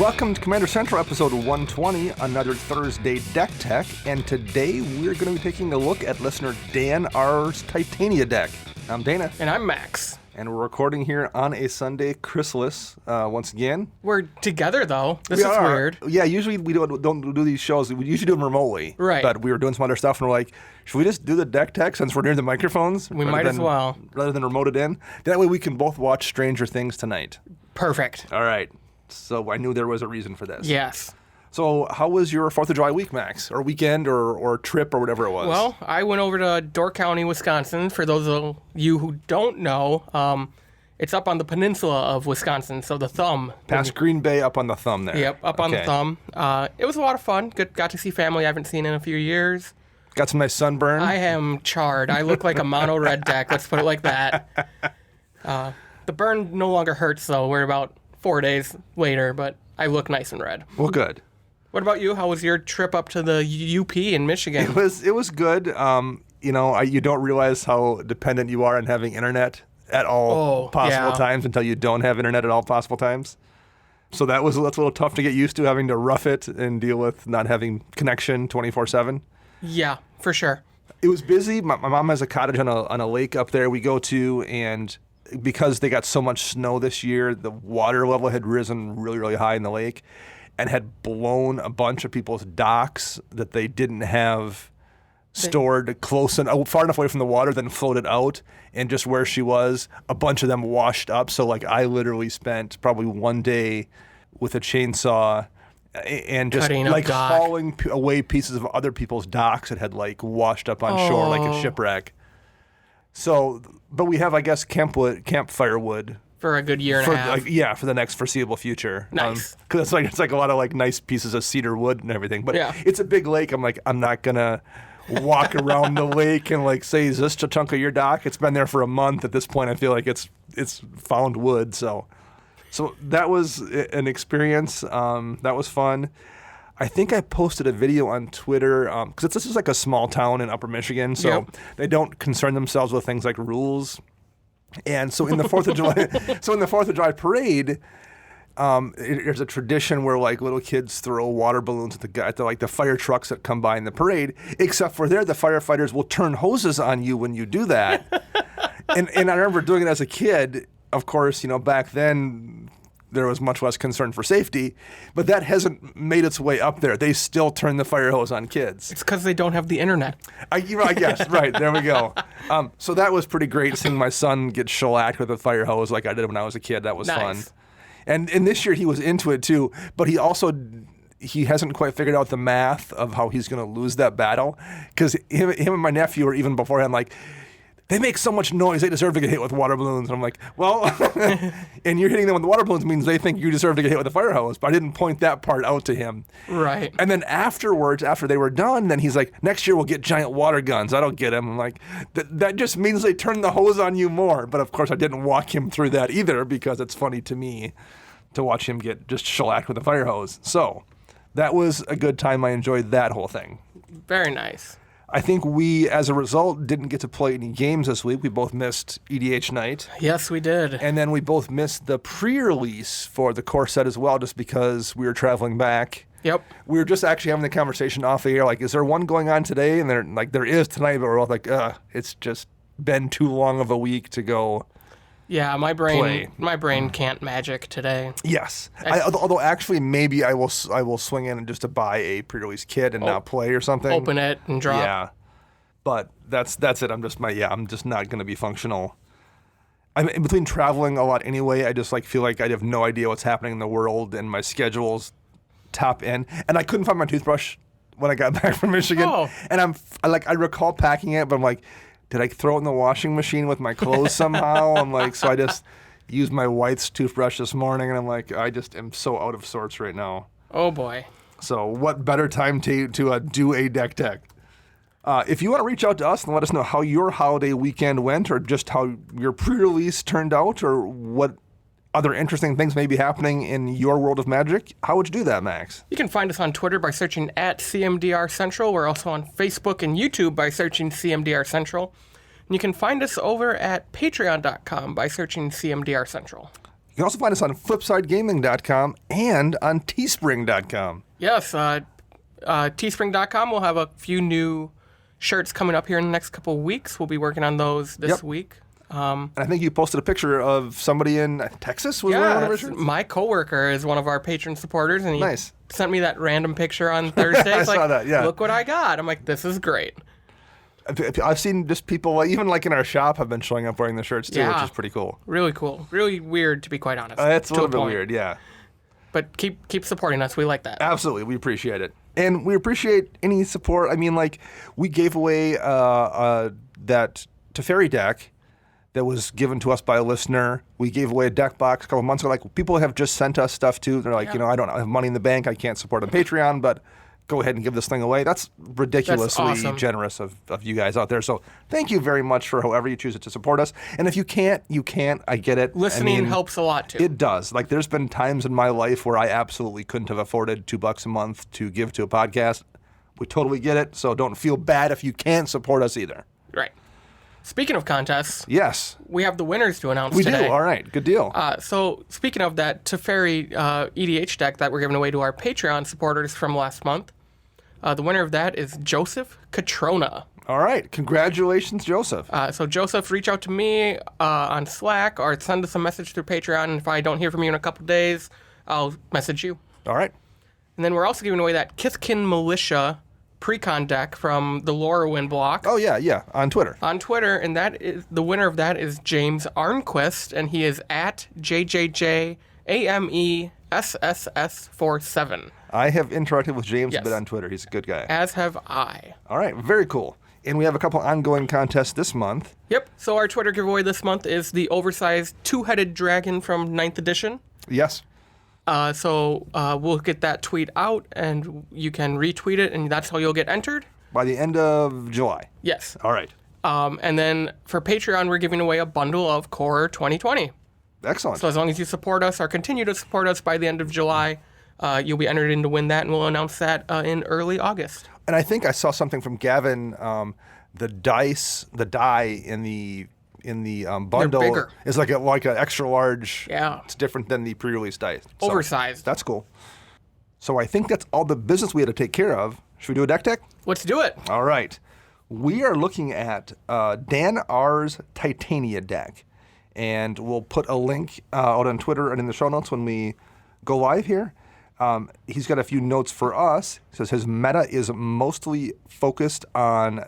Welcome to Commander Central, episode 120, another Thursday deck tech, and today we're going to be taking a look at listener Dan R's Titania deck. I'm Dana. And I'm Max. And we're recording here on a Sunday, Chrisless, once again. We're together, though. This is weird. Yeah, usually we don't do these shows. We usually do them remotely. Right. But we were doing some other stuff, and we're like, should we just do the deck tech since we're near the microphones? We might as well. Rather than remote it in. That way we can both watch Stranger Things tonight. Perfect. All right. So I knew there was a reason for this. Yes. So how was your 4th of July week, Max? Or weekend or trip or whatever it was? Well, I went over to Door County, Wisconsin. For those of you who don't know, it's up on the peninsula of Wisconsin, so the thumb. Past Green Bay, up on the thumb there. Yep, up on the thumb. It was a lot of fun. Got to see family I haven't seen in a few years. Got some nice sunburn? I am charred. I look like a mono red deck, let's put it like that. The burn no longer hurts, though. We're about 4 days later, but I look nice and red. Well, good. What about you? How was your trip up to the UP in Michigan? It was good. You don't realize how dependent you are on having internet at all possible times until you don't have internet at all possible times. So that's a little tough to get used to, having to rough it and deal with not having connection 24/7. Yeah, for sure. It was busy. My mom has a cottage on a lake up there we go to, and because they got so much snow this year, the water level had risen really, really high in the lake and had blown a bunch of people's docks that they didn't have stored far enough away from the water, then floated out. And just where she was, a bunch of them washed up. So I literally spent probably one day with a chainsaw and just hauling away pieces of other people's docks that had washed up on shore like a shipwreck. So, but we have, I guess, camp firewood for a good year and a half. For the next foreseeable future. Nice. Because it's a lot of nice pieces of cedar wood and everything. But it's a big lake. I'm not gonna walk around the lake and say, is this a chunk of your dock? It's been there for a month. At this point, I feel like it's found wood. So that was an experience. That was fun. I think I posted a video on Twitter because this is a small town in Upper Michigan, so they don't concern themselves with things like rules. And so in the 4th of July, parade, there's a tradition where little kids throw water balloons at the fire trucks that come by in the parade. Except for there, the firefighters will turn hoses on you when you do that. and I remember doing it as a kid. Of course, back then there was much less concern for safety, but that hasn't made its way up there. They still turn the fire hose on kids. It's because they don't have the internet. I guess, right, there we go. So that was pretty great, seeing my son get shellacked with a fire hose like I did when I was a kid. That was fun. And this year he was into it too, but he hasn't quite figured out the math of how he's going to lose that battle, because him and my nephew were even beforehand they make so much noise, they deserve to get hit with water balloons. And I'm like, well, and you're hitting them with the water balloons means they think you deserve to get hit with a fire hose. But I didn't point that part out to him. Right. And then afterwards, after they were done, then he's like, next year we'll get giant water guns. I don't get him. I'm like, that just means they turn the hose on you more. But of course, I didn't walk him through that either, because it's funny to me to watch him get just shellacked with a fire hose. So that was a good time. I enjoyed that whole thing. Very nice. I think we, as a result, didn't get to play any games this week. We both missed EDH night. Yes, we did. And then we both missed the pre-release for the core set as well, just because we were traveling back. Yep. We were just actually having the conversation off the air, is there one going on today? And there is tonight, but we're all it's just been too long of a week to go. Yeah, my brain can't magic today. Yes. Although actually maybe I will swing in just to buy a pre-release kit and not play or something. Open it and drop. Yeah. But that's it. I'm just not going to be functional. I'm in between traveling a lot anyway. I just feel like I have no idea what's happening in the world, and my schedule's top end. And I couldn't find my toothbrush when I got back from Michigan. Oh. And I recall packing it, but I'm like, did I throw it in the washing machine with my clothes somehow? So I just used my wife's toothbrush this morning, and I just am so out of sorts right now. Oh, boy. So what better time to do a deck tech? If you want to reach out to us and let us know how your holiday weekend went, or just how your pre-release turned out, or what other interesting things may be happening in your world of Magic, how would you do that, Max? You can find us on Twitter by searching @CMDR Central. We're also on Facebook and YouTube by searching CMDR Central. And you can find us over at patreon.com by searching CMDR Central. You can also find us on flipsidegaming.com and on teespring.com. Yes, teespring.com will have a few new shirts coming up here in the next couple of weeks. We'll be working on those this week. And I think you posted a picture of somebody in Texas was wearing one of our shirts? My coworker is one of our patron supporters, and he sent me that random picture on Thursday. I saw that, yeah. Look what I got. I'm like, this is great. I've seen just people, even like in our shop, have been showing up wearing the shirts too, which is pretty cool. Really cool. Really weird, to be quite honest. It's a little bit weird, yeah. But keep supporting us. We like that. Absolutely. We appreciate it. And we appreciate any support. I mean, like, we gave away that Teferi deck that was given to us by a listener. We gave away a deck box a couple months ago. Like, people have just sent us stuff too. They're like, I don't have money in the bank. I can't support on Patreon, but go ahead and give this thing away. That's ridiculously generous of you guys out there. So thank you very much for however you choose to support us. And if you can't, you can't. I get it. Listening helps a lot too. It does. Like, there's been times in my life where I absolutely couldn't have afforded $2 a month to give to a podcast. We totally get it. So don't feel bad if you can't support us either. Right. Speaking of contests, yes, we have the winners to announce today. We do. All right. Good deal. So speaking of that Teferi EDH deck that we're giving away to our Patreon supporters from last month, the winner of that is Joseph Catrona. All right. Congratulations, Joseph. So Joseph, reach out to me on Slack or send us a message through Patreon. And if I don't hear from you in a couple days, I'll message you. All right. And then we're also giving away that Kithkin Militia Precon deck from the Lorwyn block. Oh, yeah, on Twitter. On Twitter, and that is the winner of that is James Arnquist, and he is at JJJAMESSS47. I have interacted with James a bit on Twitter. He's a good guy. As have I. All right, very cool. And we have a couple ongoing contests this month. Yep, so our Twitter giveaway this month is the oversized two-headed dragon from 9th edition. Yes. So we'll get that tweet out, and you can retweet it, and that's how you'll get entered. By the end of July? Yes. All right. And then for Patreon, we're giving away a bundle of Core 2020. Excellent. So as long as you support us or continue to support us by the end of July, you'll be entered in to win that, and we'll announce that in early August. And I think I saw something from Gavin, the die in the bundle is like an extra large. Yeah. It's different than the pre-release dice. So oversized. That's cool. So I think that's all the business we had to take care of. Should we do a deck tech? Let's do it. All right. We are looking at Dan R's Titania deck. And we'll put a link out on Twitter and in the show notes when we go live here. He's got a few notes for us. He says his meta is mostly focused on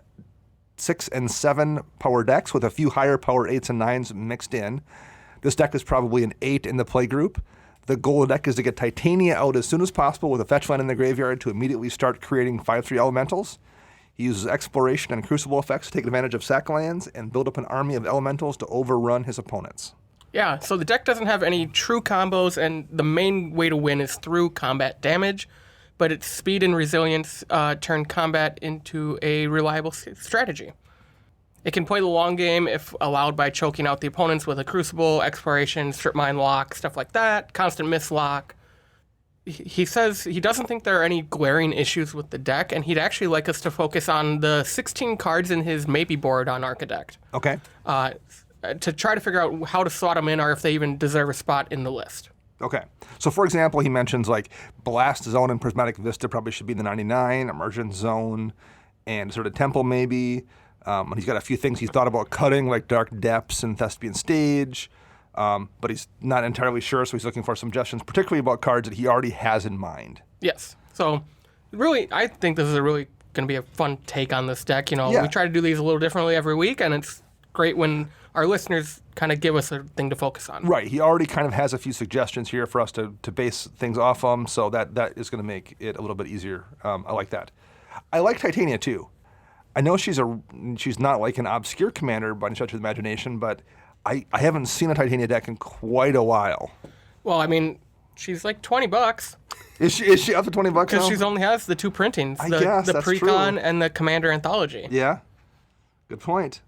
6 and 7 power decks with a few higher power 8s and 9s mixed in. This deck is probably an 8 in the play group. The goal of the deck is to get Titania out as soon as possible with a fetch land in the graveyard to immediately start creating 5/3 elementals. He uses exploration and crucible effects to take advantage of sack lands and build up an army of elementals to overrun his opponents. Yeah, so the deck doesn't have any true combos, and the main way to win is through combat damage, but its speed and resilience turn combat into a reliable strategy. It can play the long game if allowed by choking out the opponents with a crucible, exploration, strip mine lock, stuff like that, constant miss lock. He says he doesn't think there are any glaring issues with the deck, and he'd actually like us to focus on the 16 cards in his maybe board on Architect. Okay. To try to figure out how to slot them in or if they even deserve a spot in the list. Okay. So, for example, he mentions like Blast Zone and Prismatic Vista probably should be the 99, Emergent Zone, and sort of Temple maybe. And he's got a few things he's thought about cutting, like Dark Depths and Thespian Stage. But he's not entirely sure, so he's looking for suggestions, particularly about cards that he already has in mind. Yes. So, really, I think this is going to be a fun take on this deck. We try to do these a little differently every week, and it's great when our listeners kind of give us a thing to focus on. Right. He already kind of has a few suggestions here for us to base things off of, so that is going to make it a little bit easier. I like that. I like Titania, too. I know she's not like an obscure commander by any stretch of the imagination, but I haven't seen a Titania deck in quite a while. Well, I mean, she's like $20. Is she up to $20 now? Because she only has the 2 printings. I guess, the that's Precon true. and the Commander Anthology. Yeah. Good point.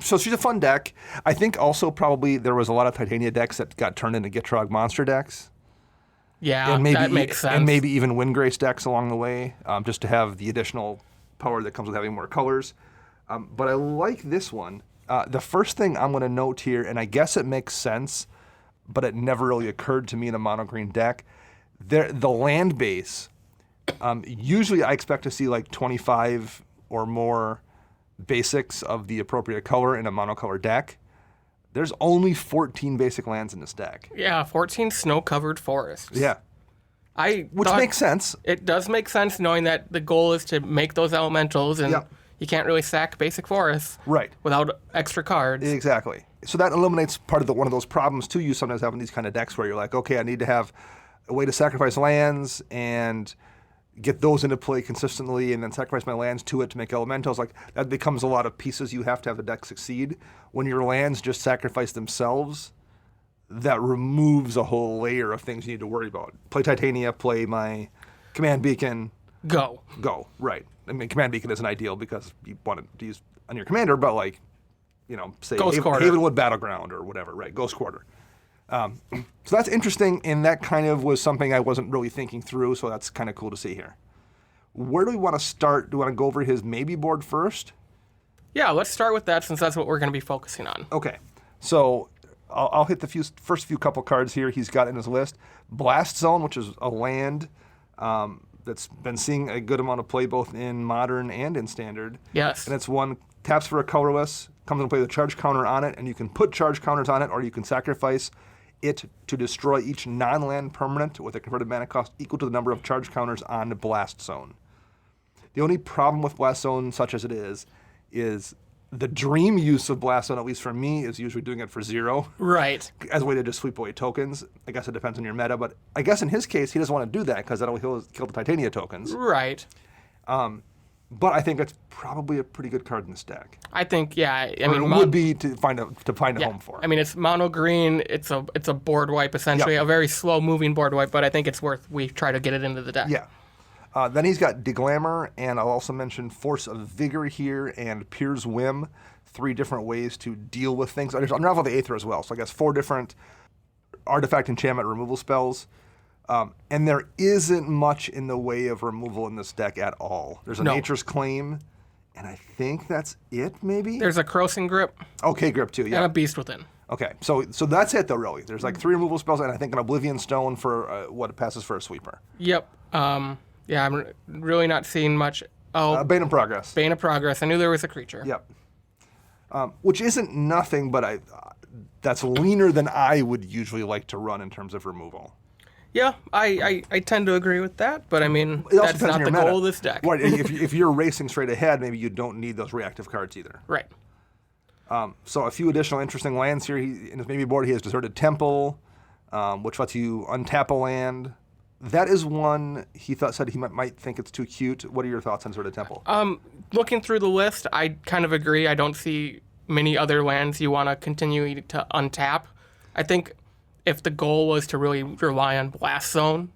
So she's a fun deck. I think also probably there was a lot of Titania decks that got turned into Gitrog monster decks. Yeah, that makes sense. And maybe even Windgrace decks along the way, just to have the additional power that comes with having more colors. But I like this one. The first thing I'm going to note here, and I guess it makes sense, but it never really occurred to me in a mono green deck. The land base, usually I expect to see like 25 or more basics of the appropriate color in a monocolor deck. There's only 14 basic lands in this deck. Yeah, 14 snow-covered forests. Yeah. Which makes sense. It does make sense knowing that the goal is to make those elementals, and you can't really sack basic forests without extra cards. Exactly. So that eliminates part of one of those problems, too, you sometimes have in these kind of decks where you're like, okay, I need to have a way to sacrifice lands and get those into play consistently and then sacrifice my lands to it to make elementals. Like, that becomes a lot of pieces you have to have the deck succeed. When your lands just sacrifice themselves, that removes a whole layer of things you need to worry about. Play Titania, play my Command Beacon. Go. Right. I mean, Command Beacon isn't ideal because you want it to use on your commander, but like, say Havenwood Battleground or whatever, right? Ghost Quarter. So that's interesting, and that kind of was something I wasn't really thinking through, so that's kind of cool to see here. Where do we want to start? Do we want to go over his maybe board first? Yeah, let's start with that since that's what we're going to be focusing on. Okay. So I'll hit the first few couple cards here he's got in his list. Blast Zone, which is a land that's been seeing a good amount of play both in Modern and in Standard. Yes. And it's one, taps for a colorless, comes into play with a charge counter on it, and you can put charge counters on it, or you can sacrifice it to destroy each non-land permanent with a converted mana cost equal to the number of charge counters on the Blast Zone. The only problem with Blast Zone, such as it is the dream use of Blast Zone, at least for me, is usually doing it for 0. Right. As a way to just sweep away tokens. I guess it depends on your meta, but I guess in his case, he doesn't want to do that because that'll kill the Titania tokens. Right. But I think it's probably a pretty good card in this deck. I think, yeah. It would be to find a home for. I mean, it's mono green. It's a board wipe essentially, a very slow moving board wipe. But I think it's worth we try to get it into the deck. Yeah. Then he's got Deglamour, and I'll also mention Force of Vigor here and Peer's Whim, 3 different ways to deal with things. There's Unravel the Aether as well, so I guess 4 different artifact enchantment removal spells. And there isn't much in the way of removal in this deck at all. There's a Nature's Claim, and I think that's it, maybe? There's a Crossing Grip. Okay, Grip too, yeah. And a Beast Within. Okay, so that's it, though, really. There's like 3 removal spells, and I think an Oblivion Stone for what passes for a sweeper. Yep. Yeah, I'm really not seeing much. Oh, Bane of Progress. Bane of Progress. I knew there was a creature. Yep. Which isn't nothing, but that's leaner than I would usually like to run in terms of removal. Yeah, I tend to agree with that, but I mean, that's not the goal of this deck. Right, if you're racing straight ahead, maybe you don't need those reactive cards either. Right. So a few additional interesting lands here. In his maybe board, he has Deserted Temple, which lets you untap a land. That is one he said he might think it's too cute. What are your thoughts on Deserted Temple? Looking through the list, I kind of agree. I don't see many other lands you want to continue to untap. I think if the goal was to really rely on Blast Zone,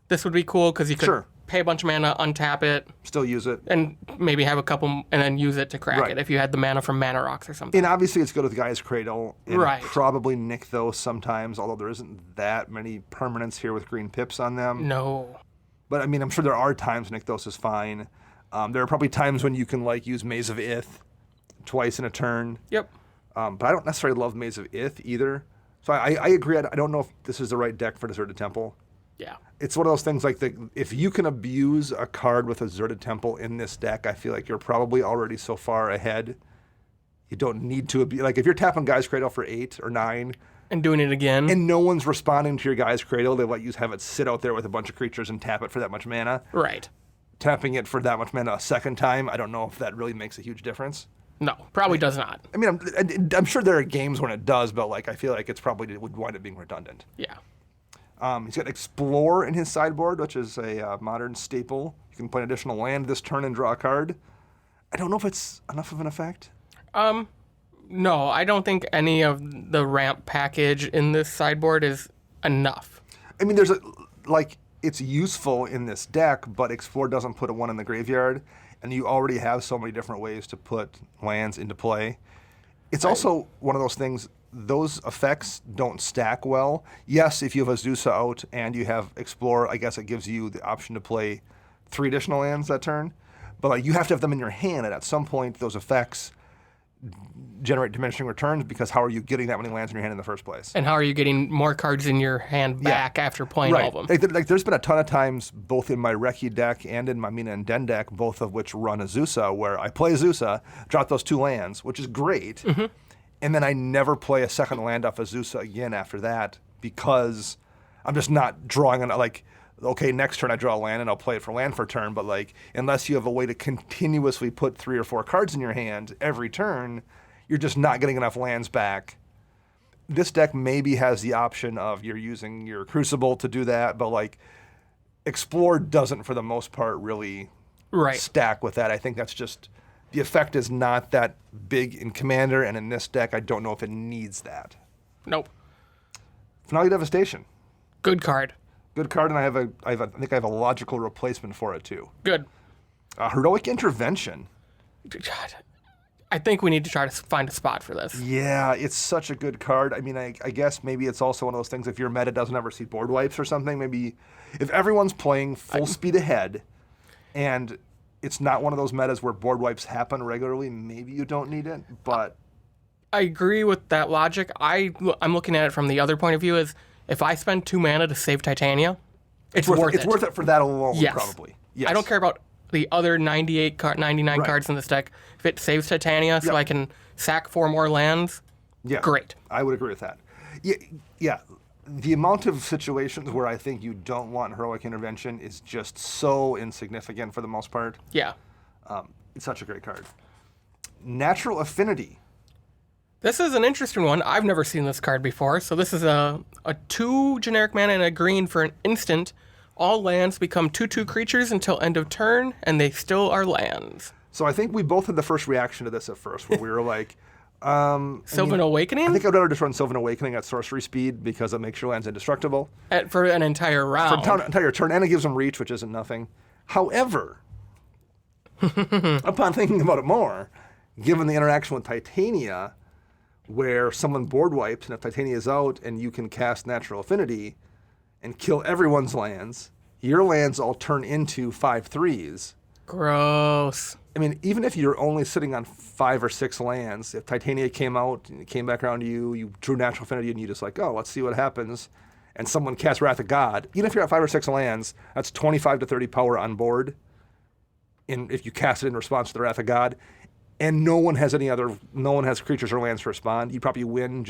this would be cool because you could pay a bunch of mana, untap it. Still use it. And maybe have a couple, and then use it to crack it if you had the mana from Mana Rocks or something. And obviously it's good with Gaia's Cradle. And probably Nykthos sometimes, although there isn't that many permanents here with green pips on them. No. But I mean, I'm sure there are times Nykthos is fine. There are probably times when you can use Maze of Ith twice in a turn. Yep. But I don't necessarily love Maze of Ith either. So I agree. I don't know if this is the right deck for Deserted Temple. Yeah. It's one of those things if you can abuse a card with a Deserted Temple in this deck, I feel like you're probably already so far ahead. You don't need to abuse. Like if you're tapping Gaia's Cradle for 8 or 9. And doing it again. And no one's responding to your Gaia's Cradle, they let you have it sit out there with a bunch of creatures and tap it for that much mana. Right. Tapping it for that much mana a second time, I don't know if that really makes a huge difference. No, probably does not. I mean, I'm sure there are games when it does, but I feel like it would wind up being redundant. Yeah. He's got Explore in his sideboard, which is a modern staple. You can play an additional land this turn and draw a card. I don't know if it's enough of an effect. No, I don't think any of the ramp package in this sideboard is enough. I mean, it's useful in this deck, but Explore doesn't put a 1 in the graveyard, and you already have so many different ways to put lands into play. It's also one of those things, those effects don't stack well. Yes, if you have Azusa out and you have Explore, I guess it gives you the option to play 3 additional lands that turn. But you have to have them in your hand, and at some point those effects generate diminishing returns, because how are you getting that many lands in your hand in the first place? And how are you getting more cards in your hand back after playing all of them? Like there's been a ton of times, both in my Reki deck and in my Mina and Den deck, both of which run Azusa, where I play Azusa, drop those 2 lands, which is great, and then I never play a second land off Azusa again after that, because I'm just not drawing on, like, okay, next turn I draw a land and I'll play it for land for a turn, but like, unless you have a way to continuously put 3 or 4 cards in your hand every turn, you're just not getting enough lands back. This deck maybe has the option of you're using your Crucible to do that, but like, Explore doesn't, for the most part, really stack with that. I think that's just, the effect is not that big in Commander, and in this deck, I don't know if it needs that. Nope. Finale Devastation. Good card. Good card, and I think I have a logical replacement for it too. Good. Heroic Intervention. God, I think we need to try to find a spot for this. Yeah, it's such a good card. I mean, I guess maybe it's also one of those things, if your meta doesn't ever see board wipes or something, maybe if everyone's playing full speed ahead and it's not one of those metas where board wipes happen regularly, maybe you don't need it, but... I agree with that logic. I'm looking at it from the other point of view, is if I spend 2 mana to save Titania, it's worth it. It's worth it for that alone, probably. Yes. I don't care about the other 99 cards in this deck. If it saves Titania so I can sack 4 more lands, great. I would agree with that. Yeah. The amount of situations where I think you don't want Heroic Intervention is just so insignificant for the most part. Yeah. It's such a great card. Natural Affinity. This is an interesting one. I've never seen this card before. So this is a 2 generic mana and a green for an instant. All lands become 2/2 creatures until end of turn, and they still are lands. So I think we both had the first reaction to this at first, where we were like... Sylvan Awakening? I think I'd rather just run Sylvan Awakening at sorcery speed, because it makes your lands indestructible. For an entire round. For an entire turn, and it gives them reach, which isn't nothing. However, upon thinking about it more, given the interaction with Titania, where someone board wipes, and if Titania is out and you can cast Natural Affinity and kill everyone's lands, your lands all turn into 5/3s. Gross. I mean, even if you're only sitting on 5 or 6 lands, if Titania came out and it came back around to you, you drew Natural Affinity, and you just like, oh, let's see what happens, and someone casts Wrath of God, even if you're at 5 or 6 lands, that's 25 to 30 power on board, if you cast it in response to the Wrath of God, and no one has creatures or lands to respond, you probably win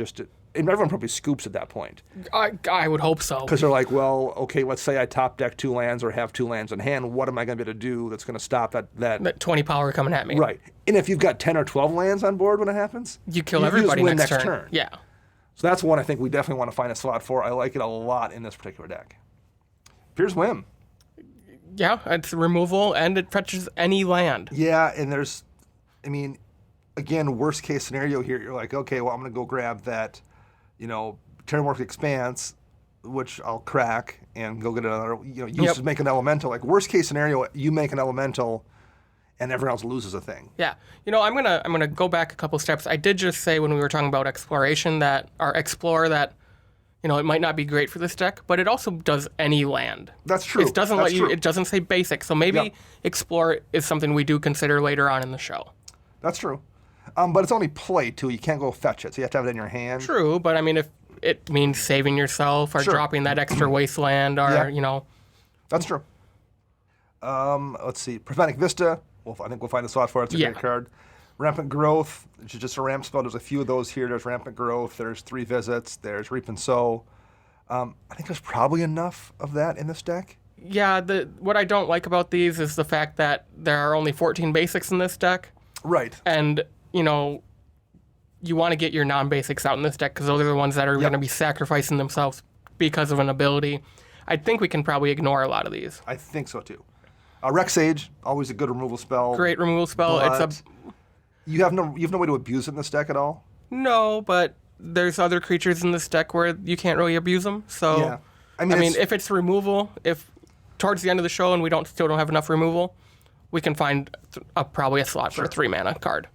and everyone probably scoops at that point. I would hope so. Because they're like, well, okay, let's say I top deck 2 lands or have 2 lands in hand, what am I going to be able to do that's going to stop that 20 power coming at me? Right. And if you've got 10 or 12 lands on board when it happens, you kill everybody next turn. Yeah. So that's one I think we definitely want to find a slot for. I like it a lot in this particular deck. Pierce Whim. Yeah, it's removal, and it fetches any land. Yeah, and again, worst case scenario here, you're like, okay, well, I'm going to go grab that, Terramorphic Expanse, which I'll crack and go get another, to make an elemental. Like, worst case scenario, you make an elemental and everyone else loses a thing. Yeah. I'm gonna go back a couple steps. I did just say when we were talking about exploration that it might not be great for this deck, but it also does any land. That's true. It doesn't it doesn't say basic. So maybe explore is something we do consider later on in the show. That's true. But it's only play, too. You can't go fetch it, so you have to have it in your hand. True, but if it means saving yourself or dropping that extra wasteland or, That's true. Let's see. Prophetic Vista. I think we'll find a slot for it. It's a great card. Rampant Growth, which is just a ramp spell. There's a few of those here. There's Rampant Growth. There's 3 Visits. There's Reap and Sow. I think there's probably enough of that in this deck. Yeah, what I don't like about these is the fact that there are only 14 basics in this deck. Right. And, you want to get your non-basics out in this deck because those are the ones that are going to be sacrificing themselves because of an ability. I think we can probably ignore a lot of these. I think so, too. Rex Sage, always a good removal spell. Great removal spell. You have no way to abuse it in this deck at all? No, but there's other creatures in this deck where you can't really abuse them. So, yeah. If it's removal, if towards the end of the show and we still don't have enough removal, we can find probably a slot for a 3-mana card.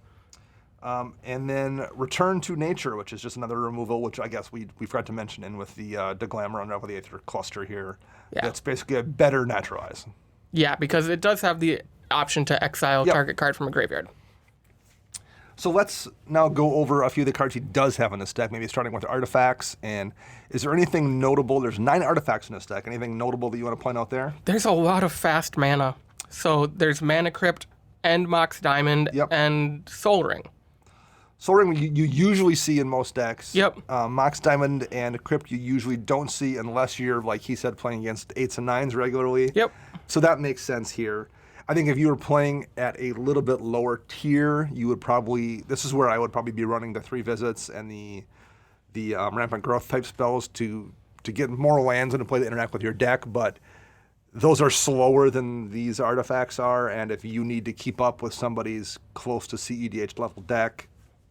And then Return to Nature, which is just another removal, which I guess we forgot to mention in with the Deglammer and Revel the Aether cluster here. Yeah. That's basically a better Naturalize. Yeah, because it does have the option to exile target card from a graveyard. So let's now go over a few of the cards he does have in this deck, maybe starting with artifacts. And is there anything notable? There's 9 artifacts in this deck. Anything notable that you want to point out there? There's a lot of fast mana. So there's Mana Crypt and Mox Diamond and Soul Ring. Soul Ring you usually see in most decks. Yep. Mox Diamond and Crypt you usually don't see unless you're, like he said, playing against 8s and 9s regularly. Yep. So that makes sense here. I think if you were playing at a little bit lower tier, you would probably, this is where I would probably be running the 3 visits and the rampant growth type spells to get more lands and to play to interact with your deck, but those are slower than these artifacts are, and if you need to keep up with somebody's close to CEDH level deck,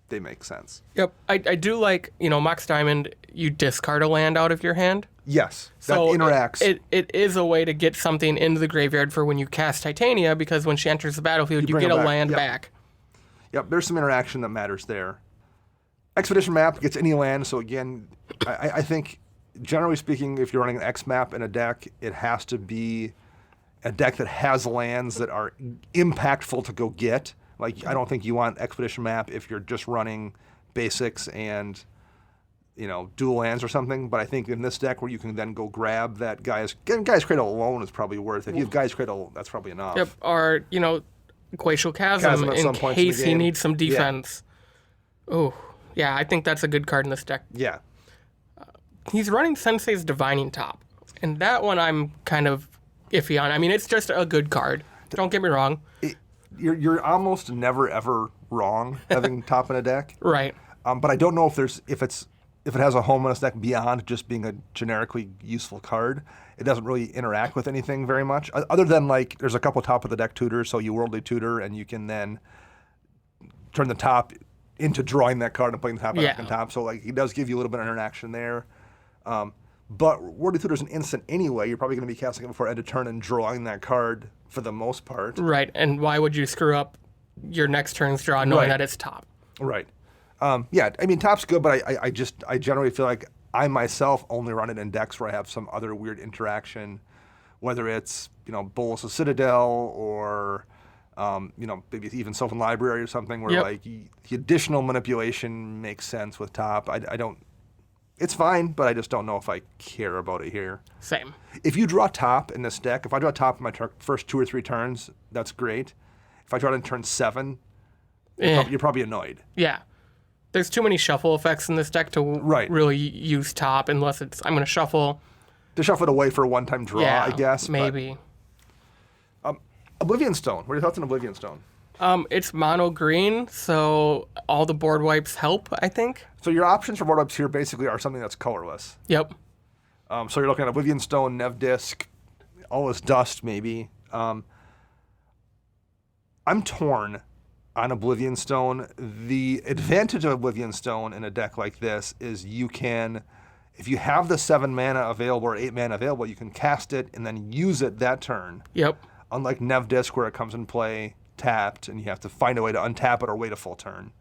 they make sense. Yep. I do like, Mox Diamond, you discard a land out of your hand. Yes, that so interacts. It is a way to get something into the graveyard for when you cast Titania, because when she enters the battlefield, you get a land back. Yep, there's some interaction that matters there. Expedition map gets any land, so again, I think, generally speaking, if you're running an X map in a deck, it has to be a deck that has lands that are impactful to go get. Like, I don't think you want Expedition map if you're just running basics and dual lands or something, but I think in this deck where you can then go grab that Guy's Cradle alone is probably worth it. If you have Guy's Cradle, that's probably enough. Yep, or, Glacial Chasm in case he needs some defense. Yeah. Oh, yeah, I think that's a good card in this deck. Yeah. He's running Sensei's Divining Top, and that one I'm kind of iffy on. I mean, it's just a good card. Don't get me wrong. You're almost never, ever wrong having top in a deck. Right. But I don't know if it has a home in this deck beyond just being a generically useful card. It doesn't really interact with anything very much, other than, like, there's a couple top of the deck tutors, so you Worldly Tutor, and you can then turn the top into drawing that card and playing the top back on top. So, like, he does give you a little bit of interaction there. But Worldly Tutor is an instant anyway. You're probably going to be casting it before end of turn and drawing that card for the most part. Right, and why would you screw up your next turn's draw knowing that it's top? Right. Yeah, I mean, top's good, but I generally feel like I myself only run it in decks where I have some other weird interaction, whether it's, Bolas' Citadel or, maybe even Sylvan Library or something where, like, the additional manipulation makes sense with top. I don't, it's fine, but I just don't know if I care about it here. Same. If you draw top in this deck, if I draw top in my first 2 or 3 turns, that's great. If I draw it in turn 7, you're probably annoyed. Yeah. There's too many shuffle effects in this deck to really use top unless it's, I'm going to shuffle. To shuffle it away for a one-time draw, I guess. Maybe. But, Oblivion Stone. What are your thoughts on Oblivion Stone? It's mono green, so all the board wipes help, I think. So your options for board wipes here basically are something that's colorless. Yep. So you're looking at Oblivion Stone, Nev Disc, All Is Dust, maybe. I'm torn on Oblivion Stone. The advantage of Oblivion Stone in a deck like this is you can, if you have the 7 mana available or 8 mana available, you can cast it and then use it that turn. Yep. Unlike Nev Disc, where it comes in play tapped and you have to find a way to untap it or wait a full turn.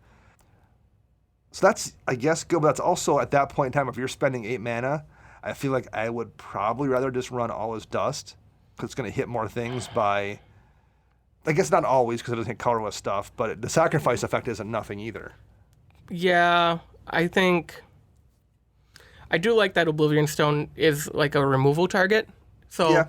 So that's, I guess, good, but that's also at that point in time, if you're spending 8 mana, I feel like I would probably rather just run All Is Dust, because it's going to hit more things by, I guess not always, because it doesn't hit colorless stuff, but the sacrifice effect isn't nothing either. Yeah, I think I do like that Oblivion Stone is like a removal target. So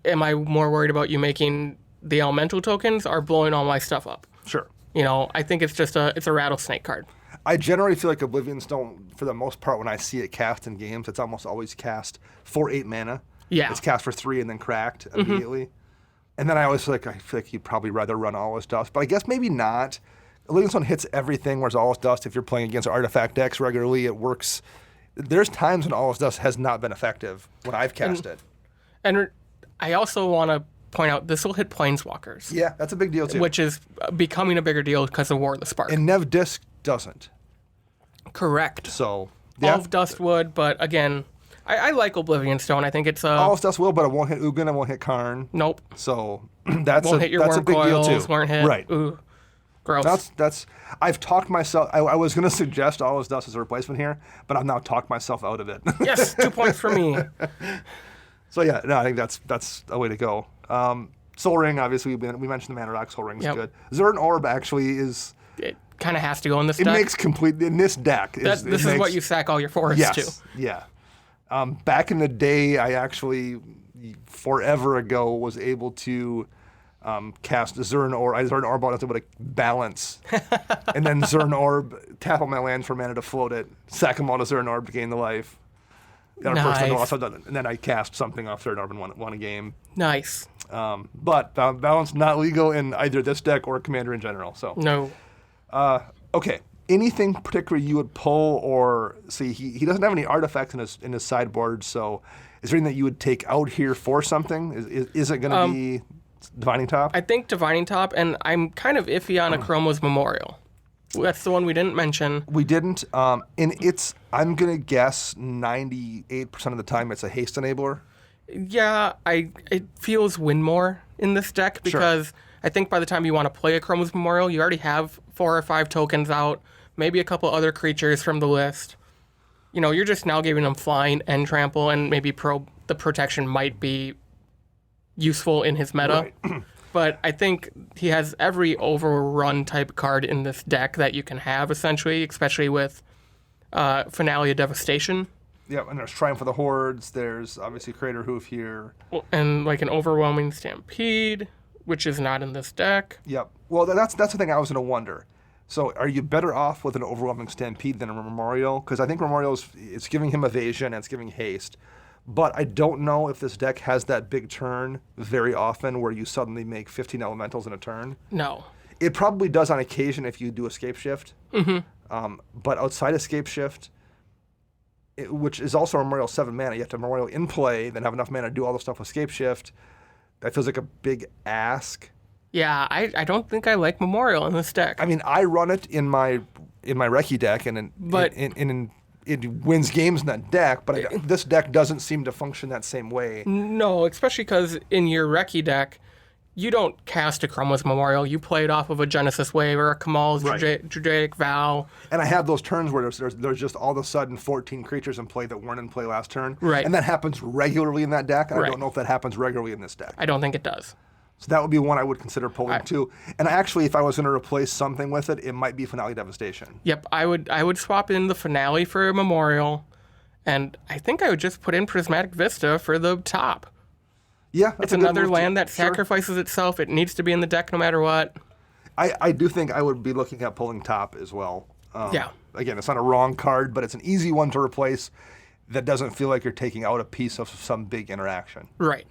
am I more worried about you making the elemental tokens or blowing all my stuff up? Sure. I think it's just it's a rattlesnake card. I generally feel like Oblivion Stone, for the most part, when I see it cast in games, it's almost always cast for 8 mana. Yeah. It's cast for 3 and then cracked immediately. And then I always feel like you'd probably rather run All Is Dust, but I guess maybe not. Oblivion Stone hits everything, whereas All Is Dust, if you're playing against artifact decks regularly, it works. There's times when All Is Dust has not been effective when I've cast it. And I also want to point out this will hit Planeswalkers. Yeah, that's a big deal too. Which is becoming a bigger deal because of War of the Spark. And Nev Disc doesn't. Correct. So, All of Dust would, but again, I like Oblivion Stone. I think it's All of Dust will, but it won't hit Ugin, it won't hit Karn. Nope. So that's won't hit your that's a big deal too. Won't hit. Right. Ooh, gross. That's. I've talked myself. I was going to suggest All Is Dust as a replacement here, but I've now talked myself out of it. Yes, 2 points for me. So yeah, no, I think that's a way to go. Soul Ring, obviously, we mentioned the Mana Rock. Soul Ring is Yep. good. Zern Orb actually is... It kind of has to go in this It deck. makes complete... In this deck... This is what you sack all your forests to. Yes, yeah. Back in the day, I actually, forever ago, was able to cast Zern Orb. I Zern Orb out with a balance. And then Zern Orb, tap on my lands for mana to float it, sack them all to Zern Orb to gain the life. Nice. And then I cast something off Zern Orb and won a game. Nice. But balance not legal in either this deck or Commander in general. So No. Okay. Anything particular you would pull or see? He doesn't have any artifacts in his sideboard. So is there anything that you would take out here for something? Is it going to be Divining Top? I think Divining Top, and I'm kind of iffy on Akroma's Memorial. That's the one we didn't mention. We didn't. And I'm going to guess 98% of the time it's a haste enabler. Yeah, it feels win more in this deck because I think by the time you want to play Akroma's Memorial, you already have 4 or 5 tokens out, maybe a couple other creatures from the list. You know, you're just now giving them flying and trample, and maybe the protection might be useful in his meta. Right. But I think he has every overrun type card in this deck that you can have, essentially, especially with Finale of Devastation. Yeah, and there's Triumph for the Hordes. There's obviously Crater Hoof here. And like an Overwhelming Stampede, which is not in this deck. Yep. Well, that's the thing I was going to wonder. So are you better off with an Overwhelming Stampede than a Memorial? Because I think Memorial it's giving him evasion and it's giving haste. But I don't know if this deck has that big turn very often where you suddenly make 15 elementals in a turn. No. It probably does on occasion if you do Escape Shift. Mm-hmm. But outside Escape Shift, which is also a Memorial 7 mana, you have to Memorial in play, then have enough mana to do all the stuff with Escape Shift. That feels like a big ask. Yeah, I don't think I like Memorial in this deck. I mean, I run it in my Recce deck, and it wins games in that deck, but this deck doesn't seem to function that same way. No, especially because in your Recce deck, you don't cast Akroma's Memorial. You play it off of a Genesis Wave or a Kamal's Judaic Vow. And I have those turns where there's just all of a sudden 14 creatures in play that weren't in play last turn. Right. And that happens regularly in that deck, and I don't know if that happens regularly in this deck. I don't think it does. So that would be one I would consider pulling too. And actually, if I was going to replace something with it, it might be Finale Devastation. Yep, I would swap in the Finale for a Memorial, and I think I would just put in Prismatic Vista for the top. Yeah, it's another land that sacrifices itself. It needs to be in the deck no matter what. I do think I would be looking at pulling top as well. Yeah. Again, it's not a wrong card, but it's an easy one to replace that doesn't feel like you're taking out a piece of some big interaction. Right.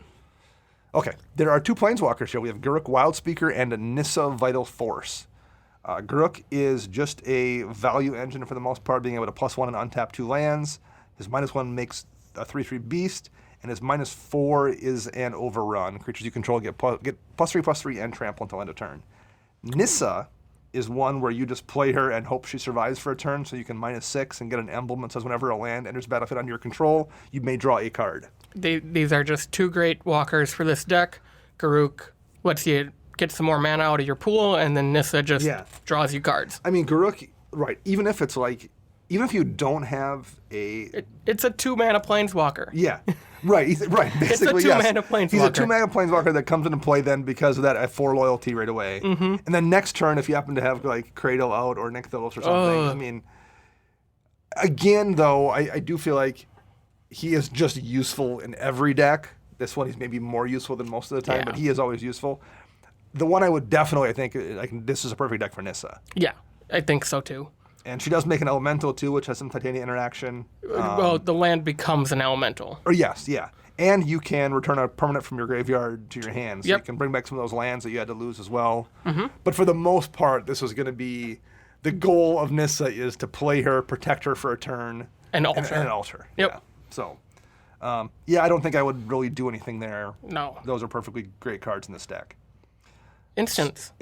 Okay, there are 2 Planeswalkers here. We have Garruk Wildspeaker and a Nissa Vital Force. Garruk is just a value engine for the most part, being able to +1 and untap 2 lands. His -1 makes a 3/3 beast, and his -4 is an overrun. Creatures you control get +3/+3 and trample until end of turn. Nissa is one where you just play her and hope she survives for a turn, so you can -6 and get an emblem that says whenever a land enters the battlefield under your control, you may draw a card. These are just 2 great walkers for this deck. Garruk lets you get some more mana out of your pool, and then Nissa just draws you cards. I mean, Garruk, right, even if you don't have a... It's a 2-mana Planeswalker. Yeah, right, basically, it's a 2-mana Planeswalker. He's a 2-mana Planeswalker that comes into play then because of that at 4 loyalty right away. Mm-hmm. And then next turn, if you happen to have like Cradle out or Nykthos or something, I mean, again, though, I do feel like he is just useful in every deck. This one, he's maybe more useful than most of the time, but he is always useful. The one I would definitely, I think, this is a perfect deck for Nissa. Yeah, I think so too. And she does make an elemental too, which has some Titania interaction. Well, the land becomes an elemental. Or yes, yeah. And you can return a permanent from your graveyard to your hand. So you can bring back some of those lands that you had to lose as well. Mm-hmm. But for the most part, this is going to be... The goal of Nissa is to play her, protect her for a turn. And alter. And alter. Yep. Yeah. So, I don't think I would really do anything there. No. Those are perfectly great cards in this deck. Instants.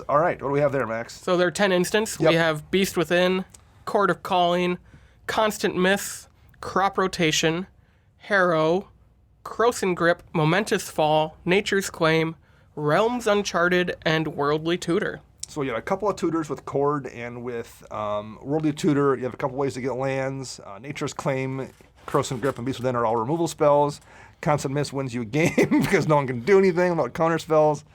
All right. What do we have there, Max? So there are 10 instants. Yep. We have Beast Within, Court of Calling, Constant Myth, Crop Rotation, Harrow, Krosan Grip, Momentous Fall, Nature's Claim, Realms Uncharted, and Worldly Tutor. So you have a couple of tutors with Cord and with Worldly Tutor. You have a couple ways to get lands. Nature's Claim, Krosan Grip, and Beast Within are all removal spells. Constant miss wins you a game because no one can do anything about counter spells.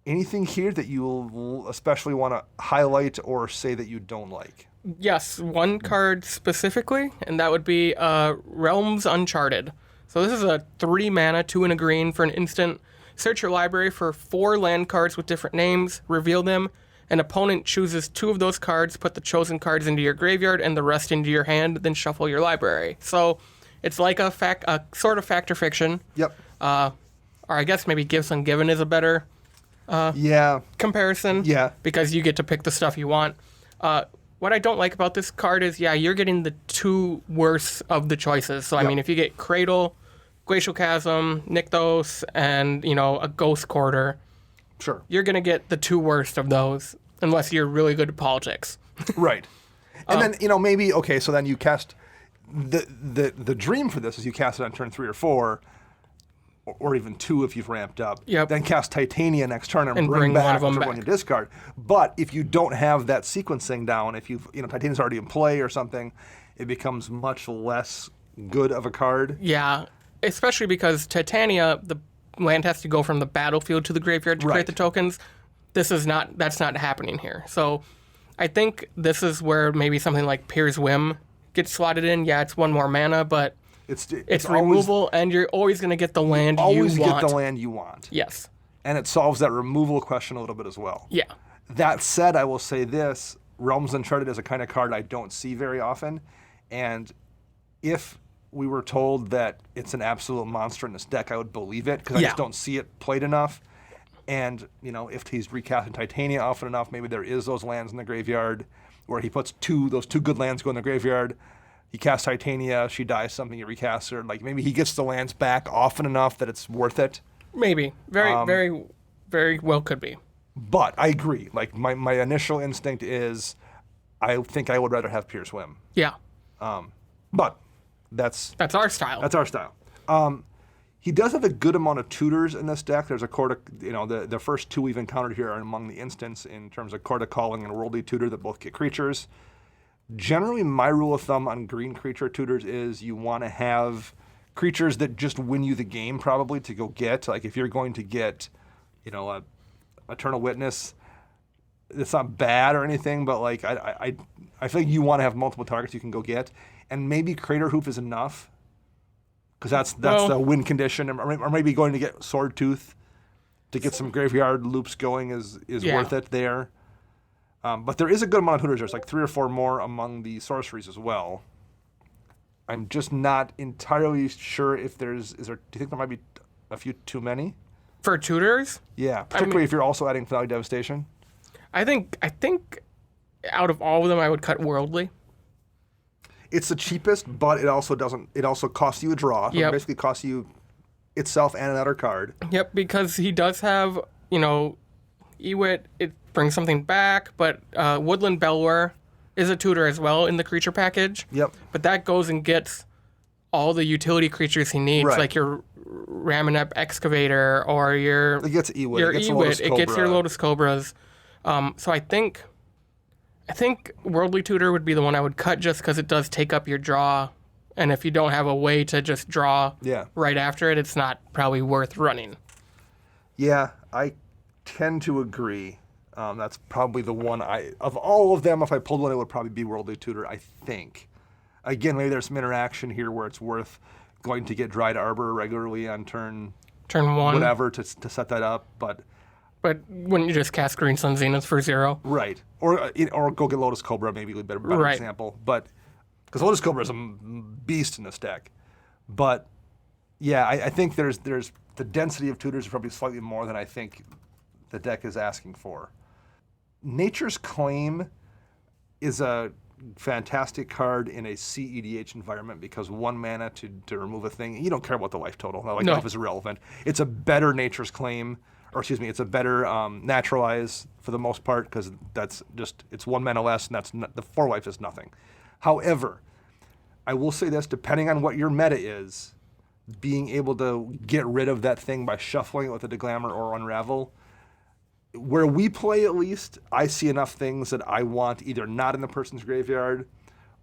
Anything here that you will especially want to highlight or say that you don't like? Yes, one card specifically, and that would be Realms Uncharted. So this is a 3 mana, 2 and a green for an instant. Search your library for 4 land cards with different names, reveal them. An opponent chooses 2 of those cards, put the chosen cards into your graveyard and the rest into your hand, then shuffle your library. So it's like a sort of fact or fiction. Yep. Or I guess maybe Gifts Ungiven is a better comparison. Yeah. Because you get to pick the stuff you want. What I don't like about this card is, you're getting the 2 worst of the choices. So, I mean, if you get Cradle, Glacial Chasm, Nykthos, and, a Ghost Quarter, sure, you're going to get the 2 worst of those, unless you're really good at politics. Right. And then, maybe, okay, so then you cast, the dream for this is you cast it on turn 3 or 4, or even 2 if you've ramped up. Yep. Then cast Titania next turn and bring back one of them whichever one you discard. But if you don't have that sequencing down, if Titania's already in play or something, it becomes much less good of a card. Yeah, especially because Titania, the land has to go from the battlefield to the graveyard to create the tokens. That's not happening here. So I think this is where maybe something like Pier's Whim gets slotted in. Yeah, it's 1 more mana, but it's removal, and you're always going to get the land you want. Always get the land you want. Yes. And it solves that removal question a little bit as well. Yeah. That said, I will say this, Realms Uncharted is a kind of card I don't see very often, and if we were told that it's an absolute monster in this deck, I would believe it, because I just don't see it played enough. And, if he's recasting Titania often enough, maybe there is those lands in the graveyard where he puts those 2 good lands go in the graveyard. He casts Titania, she dies something, you recast her. Like, maybe he gets the lands back often enough that it's worth it. Maybe. Very, very well could be. But I agree. Like, my initial instinct is I think I would rather have Pier's Whim. Yeah. But that's our style. That's our style. He does have a good amount of tutors in this deck. There's a the first 2 we've encountered here are among the instants in terms of Court of Calling and Worldly Tutor that both get creatures. Generally, my rule of thumb on green creature tutors is you want to have creatures that just win you the game, probably, to go get. Like, if you're going to get, a Eternal Witness, it's not bad or anything, but, like, I feel like you want to have multiple targets you can go get. And maybe Crater Hoof is enough, because that's the win condition. Or maybe going to get Sword Tooth to get some graveyard loops going is worth it there. But there is a good amount of tutors. There's like 3 or 4 more among the sorceries as well. I'm just not entirely sure if do you think there might be a few too many? For tutors? Yeah, particularly if you're also adding Finale Devastation. I think out of all of them, I would cut Worldly. It's the cheapest, but it also costs you a draw. Yep. It basically costs you itself and another card. Yep, because he does have, Ewit, it brings something back, but Woodland Belwer is a tutor as well in the creature package. Yep. But that goes and gets all the utility creatures he needs, like your Raminep Excavator or your Ewit. It gets your Lotus Cobras. So I think Worldly Tutor would be the one I would cut, just because it does take up your draw, and if you don't have a way to just draw right after it, it's not probably worth running. Yeah, I tend to agree. That's probably the one of all of them, if I pulled one, it would probably be Worldly Tutor, I think. Again, maybe there's some interaction here where it's worth going to get Dried Arbor regularly on turn 1, whatever, to set that up, but wouldn't you just cast Green Sun Zenith for 0? Right. Or go get Lotus Cobra, maybe a better example. But because Lotus Cobra is a beast in this deck. But yeah, I think there's the density of tutors is probably slightly more than I think the deck is asking for. Nature's Claim is a fantastic card in a CEDH environment because 1 mana to remove a thing. You don't care about the life total. Life is irrelevant. It's a better Nature's Claim. It's a better Naturalize for the most part, because it's 1 mana less, and the 4 life is nothing. However, I will say this, depending on what your meta is, being able to get rid of that thing by shuffling it with a Deglammer or Unravel, where we play at least, I see enough things that I want either not in the person's graveyard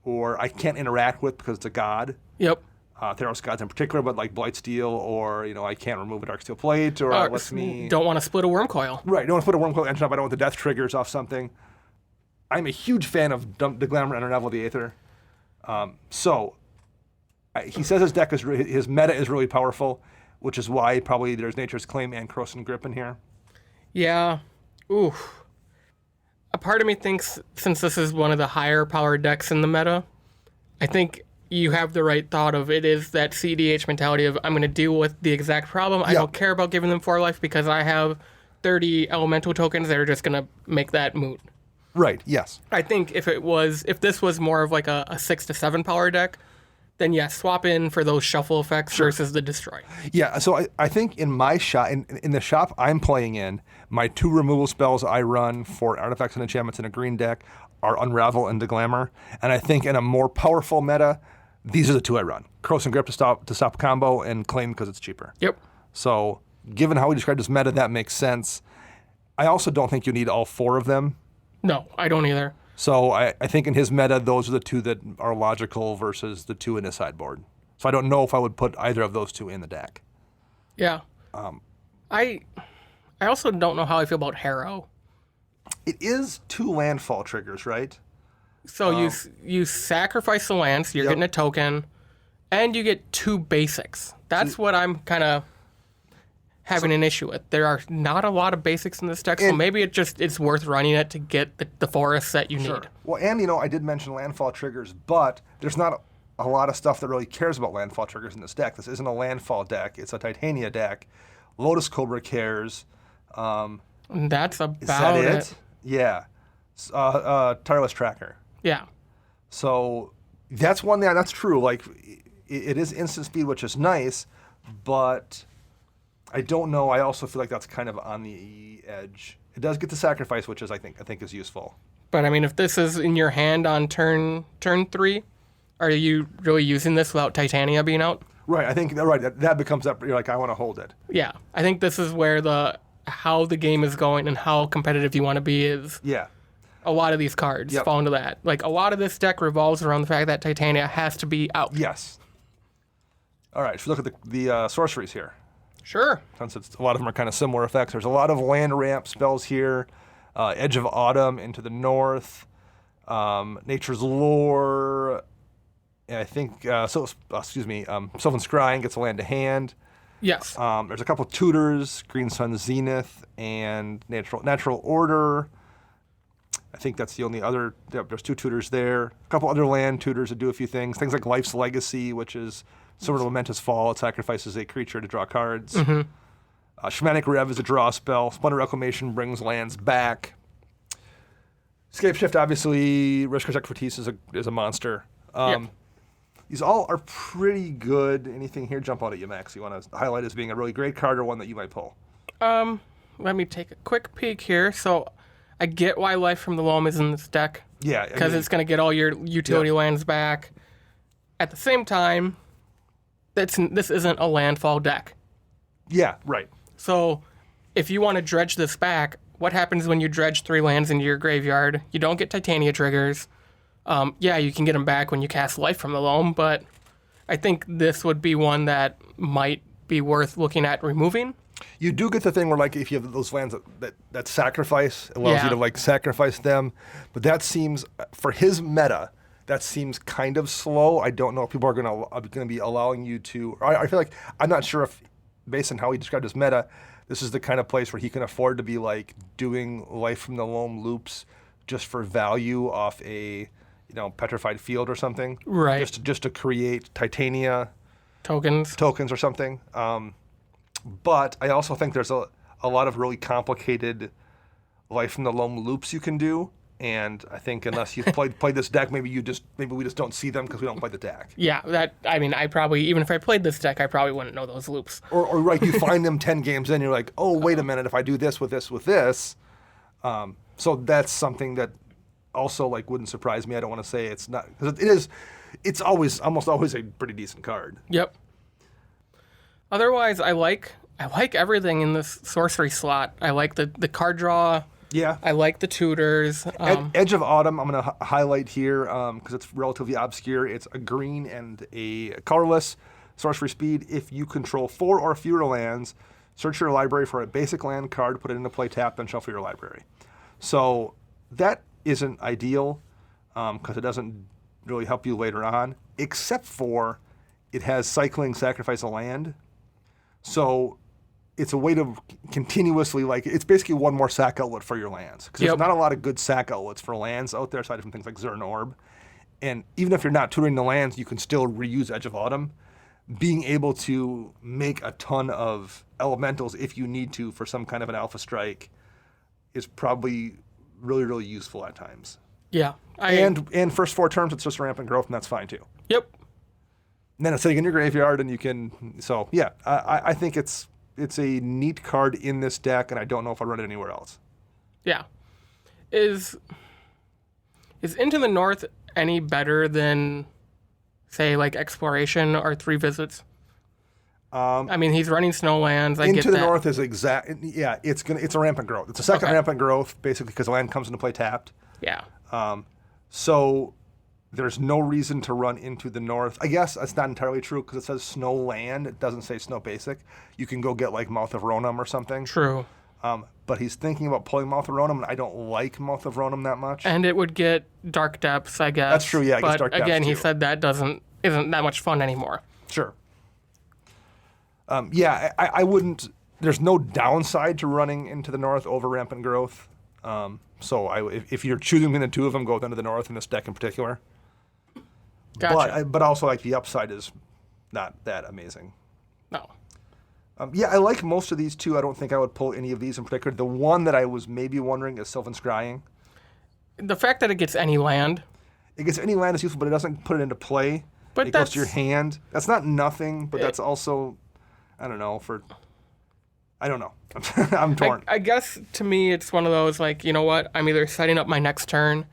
or I can't interact with because it's a god. Yep. Theros gods in particular, but like Blightsteel, or I can't remove a Darksteel plate, or it lets me don't want to split a worm coil. Right, don't want to put a worm coil engine up. I don't want the death triggers off something. I'm a huge fan of the Glamour and Unravel the Aether. He says his deck his meta is really powerful, which is why probably there's Nature's Claim and Corrosive Grip in here. Yeah. Ooh. A part of me thinks, since this is one of the higher power decks in the meta, I think you have the right thought of it is that CDH mentality of I'm going to deal with the exact problem. I don't care about giving them 4 life because I have 30 elemental tokens that are just going to make that moot. Right, yes. I think if this was more of like a 6 to 7 power deck, then yes, swap in for those shuffle effects versus the destroy. Yeah, so I think in my shop, in the shop I'm playing in, my 2 removal spells I run for artifacts and enchantments in a green deck are Unravel and Deglamor. And I think in a more powerful meta, these are the 2 I run. Corrosive Grip to stop combo, and Claim because it's cheaper. Yep. So given how we described this meta, that makes sense. I also don't think you need all 4 of them. No, I don't either. So I think in his meta, those are the 2 that are logical versus the 2 in his sideboard. So I don't know if I would put either of those 2 in the deck. Yeah. I also don't know how I feel about Harrow. It is 2 landfall triggers, right? So you sacrifice the lands, you're getting a token, and you get 2 basics. That's what I'm kind of having an issue with. There are not a lot of basics in this deck, so maybe it's worth running it to get the forests that you need. Well, and I did mention landfall triggers, but there's not a lot of stuff that really cares about landfall triggers in this deck. This isn't a landfall deck; it's a Titania deck. Lotus Cobra cares. That's about is that it? Yeah. Tireless Tracker. Yeah. So that's one thing. That's true. Like it is instant speed, which is nice, but I don't know. I also feel like that's kind of on the edge. It does get the sacrifice, which is I think is useful. But I mean, if this is in your hand on turn 3, are you really using this without Titania being out? Right. I think that becomes that. You're like, I want to hold it. Yeah. I think this is where how the game is going and how competitive you want to be is. Yeah. A lot of these cards fall into that. Like a lot of this deck revolves around the fact that Titania has to be out. Yes. All right. If you look at the sorceries here. Sure. Since a lot of them are kind of similar effects. There's a lot of land ramp spells here. Edge of Autumn into the north. Nature's Lore. And I think, Sylvan Scrying gets a land to hand. Yes. There's a couple tutors, Green Sun Zenith and Natural Order. I think that's the only other, there's 2 tutors there. A couple other land tutors that do a few things. Things like Life's Legacy, which is sort of Momentous Fall. It sacrifices a creature to draw cards. Mm-hmm. Shamanic Rev is a draw spell. Splendor Reclamation brings lands back. Escape Shift, obviously. Risker's Expertise is a monster. These all are pretty good. Anything here jump out at you, Max, you want to highlight as being a really great card or one that you might pull? Let me take a quick peek here. So I get why Life from the Loam is in this deck. Yeah. Because it's going to get all your utility lands back. At the same time, this isn't a landfall deck. Yeah, right. So if you want to dredge this back, what happens when you dredge 3 lands into your graveyard? You don't get Titania triggers. You can get them back when you cast Life from the Loam, but I think this would be one that might be worth looking at removing. You do get the thing where, like, if you have those lands that sacrifice, it allows you to, like, sacrifice them. But that seems, for his meta, that seems kind of slow. I don't know if people are going to be allowing you to. I feel like, I'm not sure if, based on how he described his meta, this is the kind of place where he can afford to be, like, doing Life from the Loam loops just for value off a, petrified field or something. Right. Just to create Titania tokens or something. But I also think there's a lot of really complicated Life from the Loam loops you can do, and I think unless you've played this deck, maybe we just don't see them because we don't play the deck. Yeah, I probably, even if I played this deck, I probably wouldn't know those loops. Or like you find them 10 games in, you're like, oh wait a minute, if I do this with this with this, so that's something that also like wouldn't surprise me. I don't want to say it's not, because it's almost always a pretty decent card. Yep. Otherwise, I like everything in this sorcery slot. I like the card draw. Yeah. I like the tutors. Edge of Autumn, I'm going to highlight here because it's relatively obscure. It's a green and a colorless sorcery speed. If you control 4 or fewer lands, search your library for a basic land card, put it into play, tap, and shuffle your library. So that isn't ideal because it doesn't really help you later on, except for it has cycling sacrifice a land. So it's a way to continuously, it's basically one more sack outlet for your lands. Because there's not a lot of good sack outlets for lands out there, aside from things like Zern Orb. And even if you're not tutoring the lands, you can still reuse Edge of Autumn. Being able to make a ton of elementals if you need to for some kind of an alpha strike is probably really, really useful at times. Yeah. And first 4 turns, it's just rampant growth, and that's fine too. Yep. And then it's sitting in your graveyard, and you can. So yeah, I think it's a neat card in this deck, and I don't know if I run it anywhere else. Yeah. Is Into the North any better than, say, like Exploration or 3 Visits? I mean, he's running Snowlands. Into the North is exact. Yeah, it's a rampant growth. It's a second rampant growth, basically, because the land comes into play tapped. Yeah. So there's no reason to run Into the North. I guess that's not entirely true because it says Snow Land. It doesn't say Snow Basic. You can go get like Mouth of Ronan or something. True. But he's thinking about pulling Mouth of Ronan, and I don't like Mouth of Ronan that much. And it would get Dark Depths, I guess. That's true, yeah. But Dark Depths again, too. he said that isn't that much fun anymore. Sure. Yeah, I wouldn't. There's no downside to running Into the North over rampant growth. So if you're choosing between the two of them, go with Into the North in this deck in particular. Gotcha. But also, like, the upside is not that amazing. No. Yeah, I like most of these too. I don't think I would pull any of these in particular. The one that I was maybe wondering is Sylvan Scrying. The fact that it gets any land. It gets any land is useful, but it doesn't put it into play. But it goes to your hand. That's not nothing, but that's also, I don't know, I don't know. I'm torn. I guess to me it's one of those, like, you know what? I'm either setting up my next turn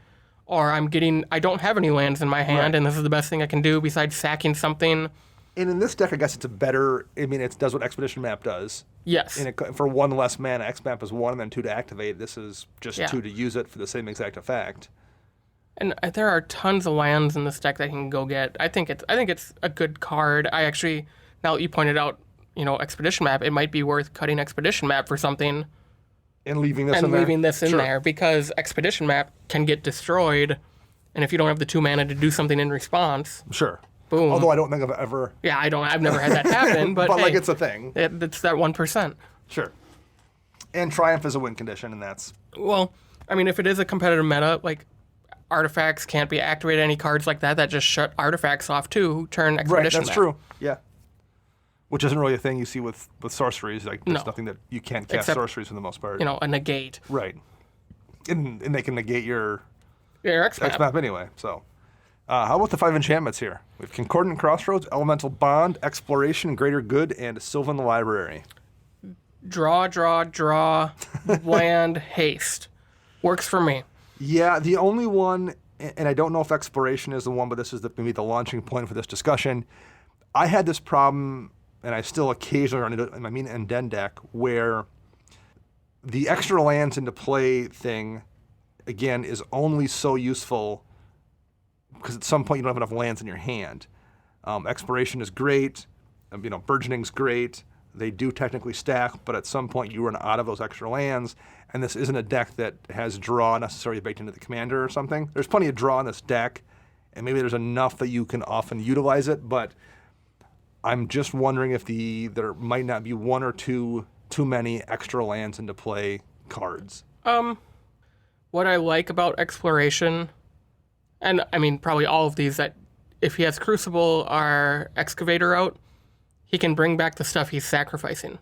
or I don't have any lands in my hand, and this is the best thing I can do besides sacking something. And in this deck, I guess it's a better, it does what Expedition Map does. Yes. And for 1 less mana, X Map is 1 and then 2 to activate. This is just 2 to use it for the same exact effect. And there are tons of lands in this deck that you can go get. I think it's a good card. I actually, now that you pointed out, Expedition Map, it might be worth cutting Expedition Map for something. And leaving this in there because Expedition Map can get destroyed, and if you don't have the 2 mana to do something in response, sure, boom. Although I don't think I've ever. Yeah, I've never had that happen, but but it's a thing. It's that 1%. Sure. And Triumph is a win condition, and that's. Well, I mean, if it is a competitive meta, like artifacts can't be activated. Any cards like that just shut artifacts off too. Turn Expedition Right, that's Map. true. Yeah. Which isn't really a thing you see with sorceries. Like, there's nothing that you can't cast sorceries for the most part. A negate. Right. And they can negate your X Map anyway. So, how about the 5 enchantments here? We have Concordant Crossroads, Elemental Bond, Exploration, Greater Good, and Sylvan Library. Draw, land, haste. Works for me. Yeah, the only one, and I don't know if Exploration is the one, but this is maybe the launching point for this discussion. I had this problem, and I still occasionally run into it in my Mina and Den deck, where the extra lands into play thing, again, is only so useful because at some point you don't have enough lands in your hand. Exploration is great, Burgeoning's great. They do technically stack, but at some point you run out of those extra lands, and this isn't a deck that has draw necessarily baked into the commander or something. There's plenty of draw in this deck, and maybe there's enough that you can often utilize it, but I'm just wondering if there might not be 1 or 2 too many extra lands into play cards. What I like about Exploration, and I mean probably all of these, that if he has Crucible or Excavator out, he can bring back the stuff he's sacrificing.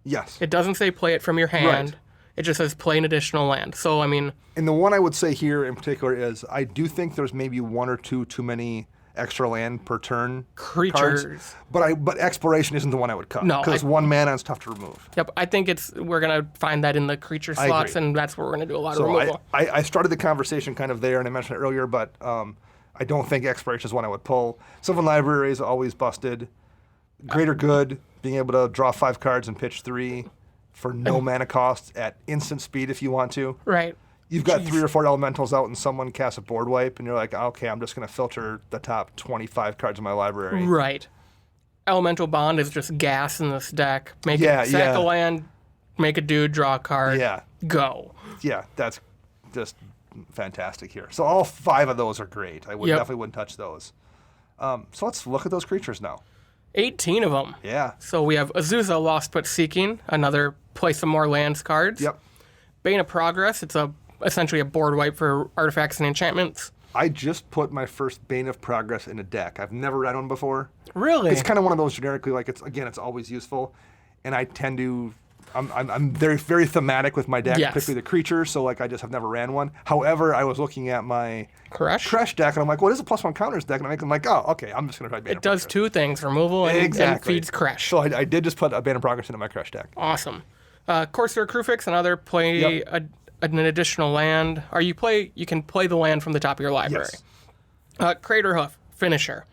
Yes. It doesn't say play it from your hand. Right. It just says play an additional land. So, I mean... And the one I would say here in particular is I do think there's maybe 1 or 2 too many extra land per turn creatures. Cards, but Exploration isn't the one I would cut. No. Because 1 mana is tough to remove. Yep. I think we're going to find that in the creature slots, and that's where we're going to do a lot of removal. I started the conversation kind of there, and I mentioned it earlier, but I don't think Exploration is one I would pull. Sylvan Library is always busted. Greater Good, being able to draw 5 cards and pitch 3. for no mana cost at instant speed if you want to. Right. You've got 3 or 4 elementals out and someone casts a board wipe, and you're like, okay, I'm just going to filter the top 25 cards in my library. Right. Elemental Bond is just gas in this deck. Sack a land, make a dude, draw a card, go. Yeah, that's just fantastic here. So all 5 of those are great. I definitely wouldn't touch those. So let's look at those creatures now. 18 of them. Yeah. So we have Azusa, Lost But Seeking, another play some more lands cards. Yep. Bane of Progress, it's essentially a board wipe for artifacts and enchantments. I just put my first Bane of Progress in a deck. I've never read one before. Really? It's kind of one of those generically, like, it's always useful. And I tend to, I'm very, very thematic with my deck, particularly the creatures, so, like, I just have never ran one. However, I was looking at my Crush deck, and I'm like, well, it is a +1 counters deck, and I'm like, oh, okay, I'm just going to try Bane of Progress. It does 2 things, removal and feeds Crush. So I did just put a Bane of Progress into my Crush deck. Awesome. Corsair Crufix, another play an additional land. You can play the land from the top of your library. Yes. Craterhoof, Finisher.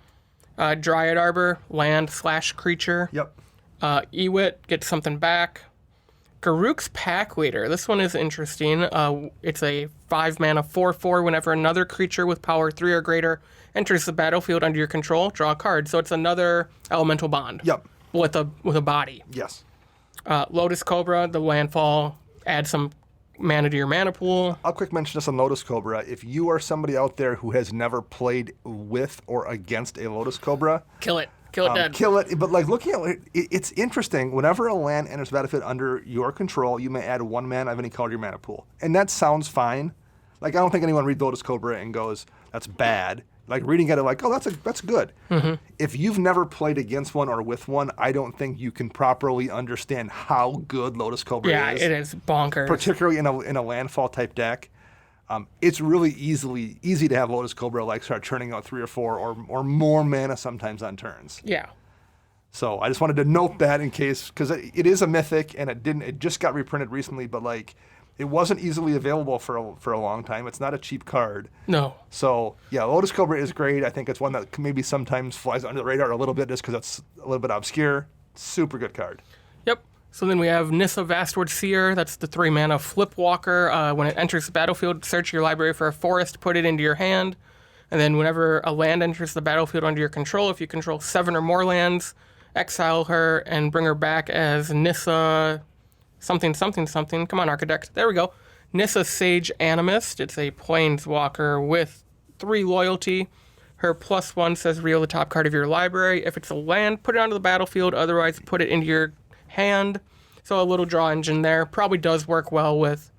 Dryad Arbor, land/creature. Yep. Ewit, get something back. Garruk's Pack Leader. This one is interesting. It's a 5-mana 4/4. Whenever another creature with power 3 or greater enters the battlefield under your control, draw a card. So it's another elemental bond. Yep. With a body. Yes. Lotus Cobra, the landfall, add some mana to your mana pool. I'll quick mention this on Lotus Cobra. If you are somebody out there who has never played with or against a Lotus Cobra, kill it. Kill it dead. Kill it. But like looking at it, it's interesting. Whenever a land enters the battlefield under your control, you may add 1 mana of any color to your mana pool. And that sounds fine. Like, I don't think anyone reads Lotus Cobra and goes, that's bad. Like, reading it, like, oh, that's good. Mm-hmm. If you've never played against one or with one, I don't think you can properly understand how good Lotus Cobra is. Yeah, it is bonkers. Particularly in a landfall type deck. It's really easy to have Lotus Cobra like start churning out 3 or 4 or more mana sometimes on turns. Yeah. So I just wanted to note that in case, because it is a mythic and it just got reprinted recently, but like it wasn't easily available for a long time. It's not a cheap card. No. So yeah, Lotus Cobra is great. I think it's one that maybe sometimes flies under the radar a little bit just because it's a little bit obscure. Super good card. Yep. So then we have Nissa Vastward Seer. That's the 3-mana flip walker. When it enters the battlefield, search your library for a forest, put it into your hand. And then whenever a land enters the battlefield under your control, if you control 7 or more lands, exile her and bring her back as Nissa something. Come on, Architect. There we go. Nissa Sage Animist. It's a planeswalker with 3 loyalty. Her +1 says reveal the top card of your library. If it's a land, put it onto the battlefield. Otherwise, put it into your hand. So a little draw engine there. Probably does work well with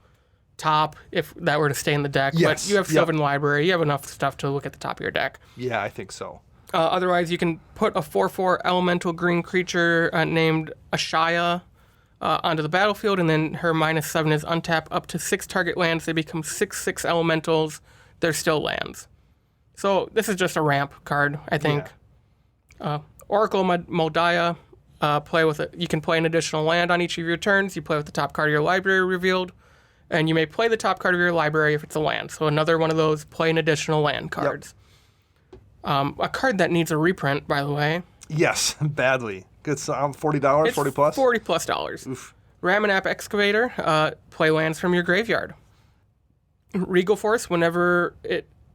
top if that were to stay in the deck. Yes. But you have Sylvan Library. You have enough stuff to look at the top of your deck. Yeah, I think so. Otherwise, you can put a 4/4 elemental green creature named Ashaya onto the battlefield, and then her -7 is untap up to 6 target lands. They become 6/6 elementals. They're still lands. So this is just a ramp card, I think. Yeah. Oracle Moldiah. Play with it. You can play an additional land on each of your turns. You play with the top card of your library revealed, and you may play the top card of your library if it's a land. So another one of those play an additional land cards. Yep. A card that needs a reprint, by the way. Yes, badly. Good. $40, it's 40 plus. $40+. Oof. Ramanap Excavator. Play lands from your graveyard. Regal Force. When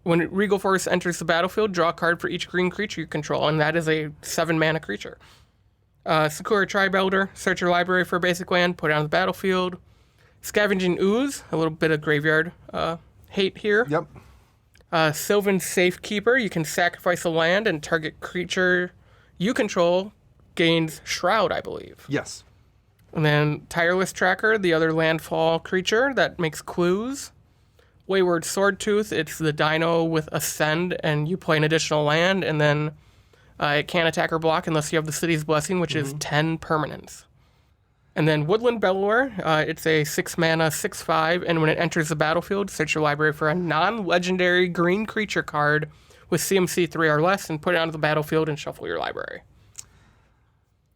Regal Force enters the battlefield, draw a card for each green creature you control, and that is a 7-mana creature. Sakura Tribe Elder, search your library for a basic land, put it on the battlefield. Scavenging Ooze, a little bit of graveyard hate here. Yep. Sylvan Safekeeper, you can sacrifice a land and target creature you control gains Shroud, I believe. Yes. And then Tireless Tracker, the other landfall creature that makes clues. Wayward Swordtooth, it's the dino with Ascend, and you play an additional land, and then it can't attack or block unless you have the City's Blessing, which is 10 permanents. And then Woodland Bellower, it's a 6-mana, 6/5, and when it enters the battlefield, search your library for a non-legendary green creature card with CMC 3 or less, and put it onto the battlefield and shuffle your library.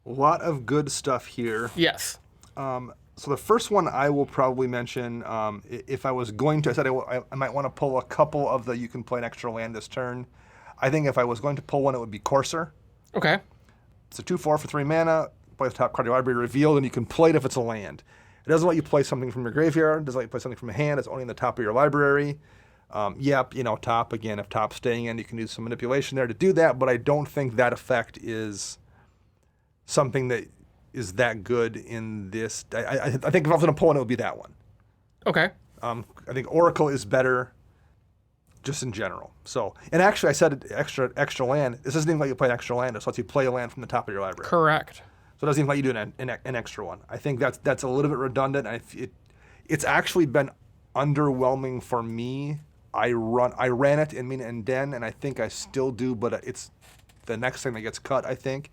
A lot of good stuff here. Yes. So the first one I will probably mention, if I was going to, I said I might want to pull a couple of the you can play an extra land this turn. I think if I was going to pull one, it would be Courser. Okay. It's a 2/4 for 3 mana. Play the top card of your library revealed, and you can play it if it's a land. It doesn't let you play something from your graveyard. It doesn't let you play something from a hand. It's only in the top of your library. Yep, top, again, if top's staying in, you can do some manipulation there to do that, but I don't think that effect is something that is that good in this. I think if I was an opponent, it would be that one. Okay. I think Oracle is better just in general. So, and actually I said extra land. This doesn't even let you play an extra land. It lets you play a land from the top of your library. Correct. So it doesn't even let you do an extra one. I think that's a little bit redundant. It's actually been underwhelming for me. I ran it in Mina and Den, and I think I still do, but it's the next thing that gets cut, I think.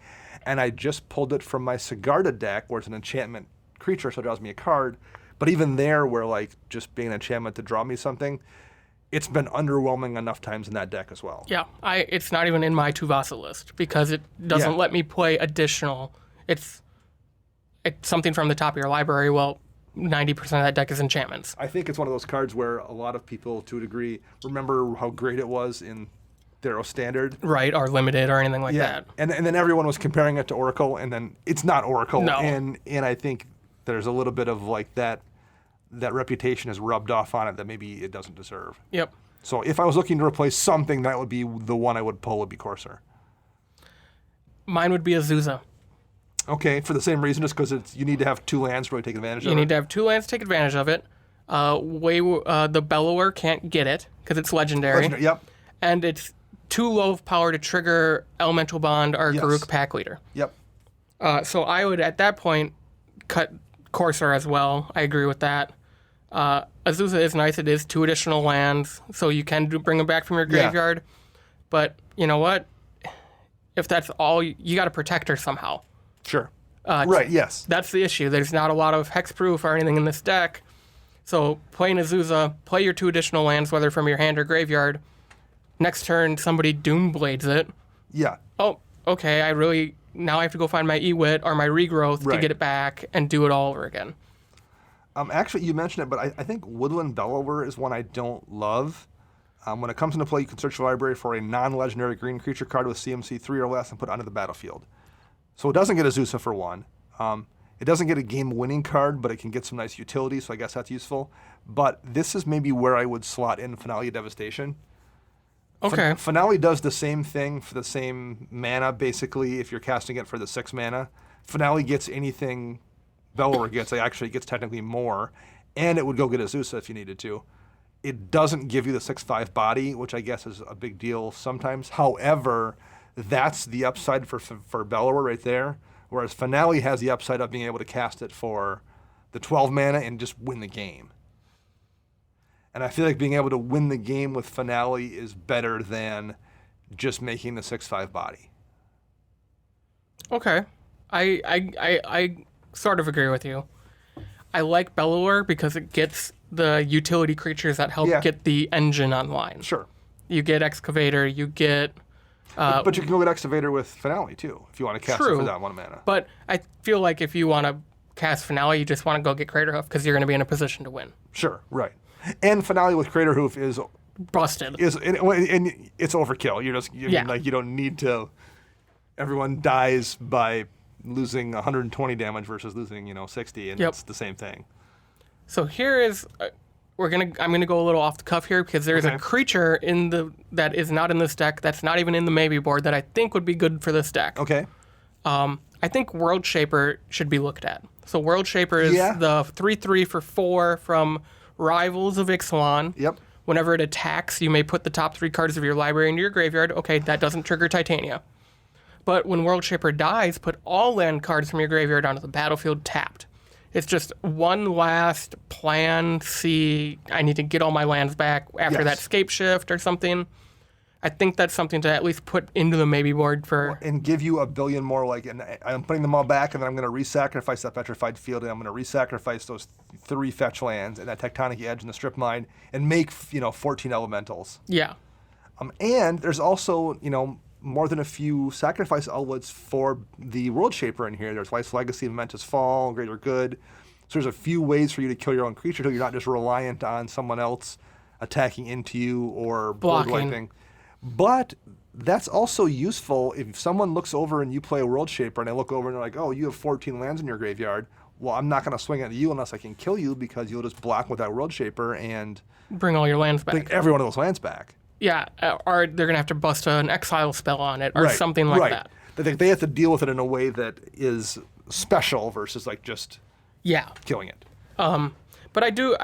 And I just pulled it from my Sigarda deck, where it's an enchantment creature, so it draws me a card. But even there, where like just being an enchantment to draw me something, it's been underwhelming enough times in that deck as well. Yeah, it's not even in my Tuvasa list because it doesn't let me play additional. It's something from the top of your library. Well, 90% of that deck is enchantments. I think it's one of those cards where a lot of people, to a degree, remember how great it was in Theros Standard. Right, or Limited or anything like that. And then everyone was comparing it to Oracle, and then it's not Oracle. No. And I think there's a little bit of like that reputation has rubbed off on it that maybe it doesn't deserve. Yep. So if I was looking to replace something, that would be the one I would pull would be Corsair. Mine would be Azusa. Okay, for the same reason, just because you need to have 2 lands to really take advantage of it. You need to have 2 lands to take advantage of it. The Bellower can't get it because it's legendary. Yep. And it's too low of power to trigger Elemental Bond or Garruk Pack Leader. Yep. So I would, at that point, cut Corsair as well. I agree with that. Azusa is nice. It is 2 additional lands, so you can bring them back from your graveyard. But you know what? If that's all, you got to protect her somehow. Sure. Right, yes. That's the issue. There's not a lot of hexproof or anything in this deck. So playing Azusa, play your 2 additional lands, whether from your hand or graveyard. Next turn, somebody Doomblades it. Yeah. Oh, okay, now I have to go find my Ewit or my Regrowth to get it back and do it all over again. Actually, you mentioned it, but I think Woodland Bellower is one I don't love. When it comes into play, you can search the library for a non-legendary green creature card with CMC 3 or less and put it onto the battlefield. So it doesn't get Azusa for 1. It doesn't get a game-winning card, but it can get some nice utility, so I guess that's useful. But this is maybe where I would slot in Finale of Devastation. Okay. Finale does the same thing for the same mana, basically, if you're casting it for the 6 mana. Finale gets anything Bellower gets. It actually gets technically more, and it would go get Azusa if you needed to. It doesn't give you the 6/5 body, which I guess is a big deal sometimes. However, that's the upside for Bellower right there, whereas Finale has the upside of being able to cast it for the 12 mana and just win the game. And I feel like being able to win the game with Finale is better than just making the 6/5 body. Okay. I sort of agree with you. I like Bellower because it gets the utility creatures that help get the engine online. Sure. You get Excavator, you get... but you can go get Excavator with Finale, too, if you want to cast it for that 1 mana. But I feel like if you want to cast Finale, you just want to go get Craterhoof because you're going to be in a position to win. Sure, right. And Finale with Craterhoof is... busted. And it's overkill. You don't need to... Everyone dies by losing 120 damage versus losing 60, and it's the same thing. So here is I'm gonna go a little off the cuff here because there's a creature that is not in this deck, that's not even in the maybe board, that I think would be good for this deck. Okay. I think World Shaper should be looked at. So World Shaper is the 3/3 for 4 from Rivals of Ixalan. Yep. Whenever it attacks, you may put the top 3 cards of your library into your graveyard. Okay, that doesn't trigger Titania. But when World Shaper dies, put all land cards from your graveyard onto the battlefield tapped. It's just one last plan, I need to get all my lands back after that scape shift or something. I think that's something to at least put into the maybe board for... And give you a billion more, and I'm putting them all back, and then I'm going to re-sacrifice that Petrified Field, and I'm going to re-sacrifice those 3 fetch lands and that Tectonic Edge and the Strip Mine, and make, 14 elementals. Yeah. And there's also, more than a few sacrifice outlets for the World Shaper in here. There's Life's Legacy, Momentous Fall, Greater Good. So there's a few ways for you to kill your own creature, so you're not just reliant on someone else attacking into you or board wiping. But that's also useful if someone looks over and you play a World Shaper and they look over and they're like, oh, you have 14 lands in your graveyard. well, I'm not going to swing at you unless I can kill you because you'll just block with that World Shaper and bring all your lands back. bring every one of those lands back. Yeah, or they're going to have to bust an exile spell on it or something like that. They have to deal with it in a way that is special versus like just killing it. But I do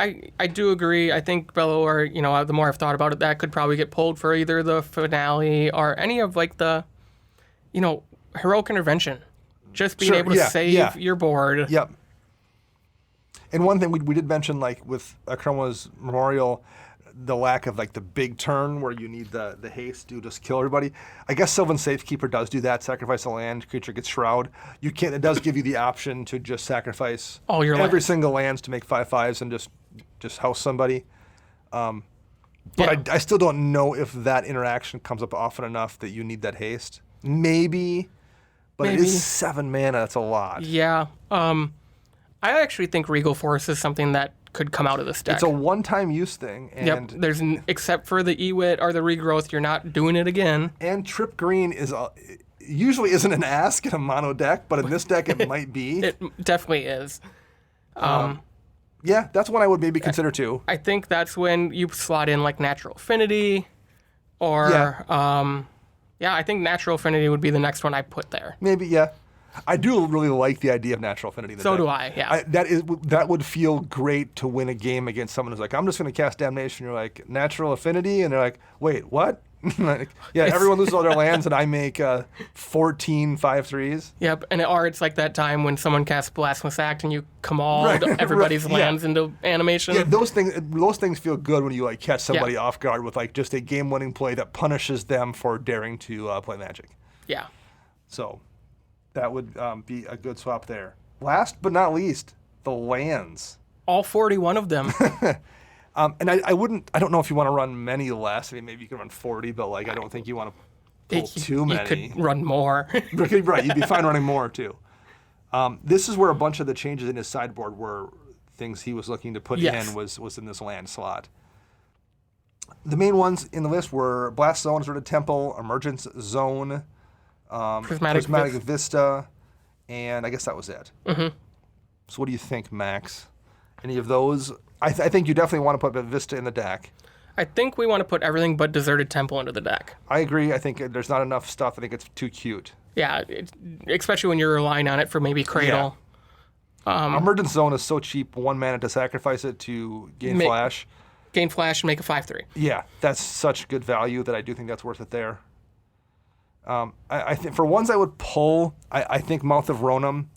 agree. I think Bellower, the more I've thought about it, that could probably get pulled for either the finale or any of like the, heroic intervention. Just being able to save your board. Yep. And one thing we did mention, like with Akroma's Memorial, the lack of like the big turn where you need the haste to just kill everybody. I guess Sylvan Safekeeper does do that. Sacrifice a land, creature gets Shroud. You can't. It does give you the option to just sacrifice all your every single lands to make 5/5s and just house somebody. But I still don't know if that interaction comes up often enough that you need that haste. Maybe. But it is 7 mana. That's a lot. Yeah. I actually think Regal Force is something that could come out of this deck. It's a one-time use thing. And except for the Ewit or the Regrowth, you're not doing it again. And Trip Green usually isn't an ask in a mono deck, but in this deck it might be. It definitely is. Yeah, that's one I would maybe consider too. I think that's when you slot in like Natural Affinity or... I think Natural Affinity would be the next one I put there. Maybe, yeah. I do really like the idea of Natural Affinity. So do I, yeah. That would feel great to win a game against someone who's like, I'm just going to cast Damnation. You're like, Natural Affinity? And they're like, wait, what? Everyone loses all their lands and I make 14 5/3s. Yep, or it's like that time when someone casts Blasphemous Act and you command everybody's lands into animation. Yeah, those things feel good when you like catch somebody off guard with like just a game-winning play that punishes them for daring to play Magic. Yeah. So that would be a good swap there. Last but not least, the lands. All 41 of them. And I don't know if you want to run many less. I mean, maybe you can run 40, but like I don't think you want to pull too many. You could run more. Right, you'd be fine running more too. This is where a bunch of the changes in his sideboard were things he was looking to put in was in this land slot. The main ones in the list were Blast Zone, Deserted Temple, Emergence Zone, Prismatic Vista, and I guess that was it. Mm-hmm. So what do you think, Max? Any of those? I think you definitely want to put Vista in the deck. I think we want to put everything but Deserted Temple into the deck. I agree. I think there's not enough stuff. I think it's too cute. Yeah, especially when you're relying on it for maybe Cradle. Yeah. Emergence Zone is so cheap, 1 mana to sacrifice it to gain Flash. Gain Flash and make a 5/3. Yeah, that's such good value that I do think that's worth it there. I think for ones I would pull, I think Mouth of Ronan.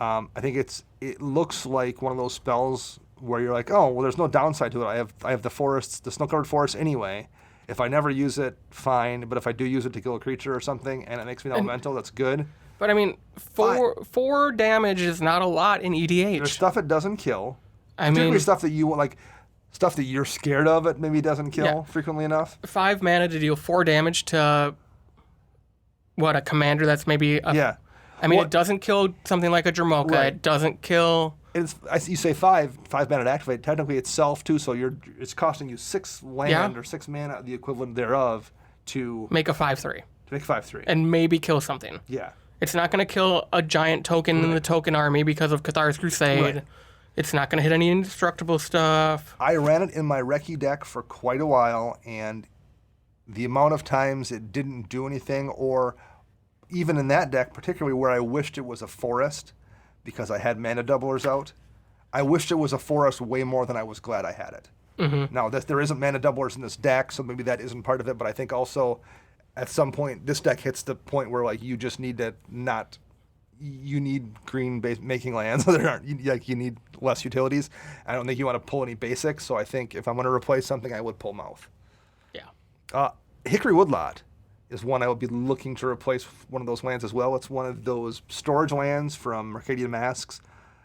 I think it looks like one of those spells where you're like, oh, well, there's no downside to it. I have the forests, the snow-covered forest anyway. If I never use it, fine. But if I do use it to kill a creature or something, and it makes me an elemental, that's good. But I mean, four damage is not a lot in EDH. There's stuff it doesn't kill. Particularly stuff that you like, stuff that you're scared of. It maybe doesn't kill frequently enough. 5 mana to deal 4 damage to a commander that's maybe it doesn't kill something like a Dramoka. Right. It doesn't kill. You say 5 mana to activate. Technically, it's self too. So it's costing you 6 land or 6 mana, the equivalent thereof, to make a 5/3. To make a 5/3 and maybe kill something. Yeah. It's not going to kill a giant token in the token army because of Cathar's Crusade. Right. It's not going to hit any indestructible stuff. I ran it in my Recce deck for quite a while, and the amount of times it didn't do anything, or even in that deck, particularly where I wished it was a forest because I had mana doublers out, I wished it was a forest way more than I was glad I had it. Mm-hmm. Now, there isn't mana doublers in this deck, so maybe that isn't part of it, but I think also at some point this deck hits the point where like you just need to you need green making lands. You need less utilities. I don't think you want to pull any basics, so I think if I'm going to replace something, I would pull Mouth. Yeah. Hickory Woodlot is one I would be looking to replace one of those lands as well. It's one of those storage lands from Mercadian Masks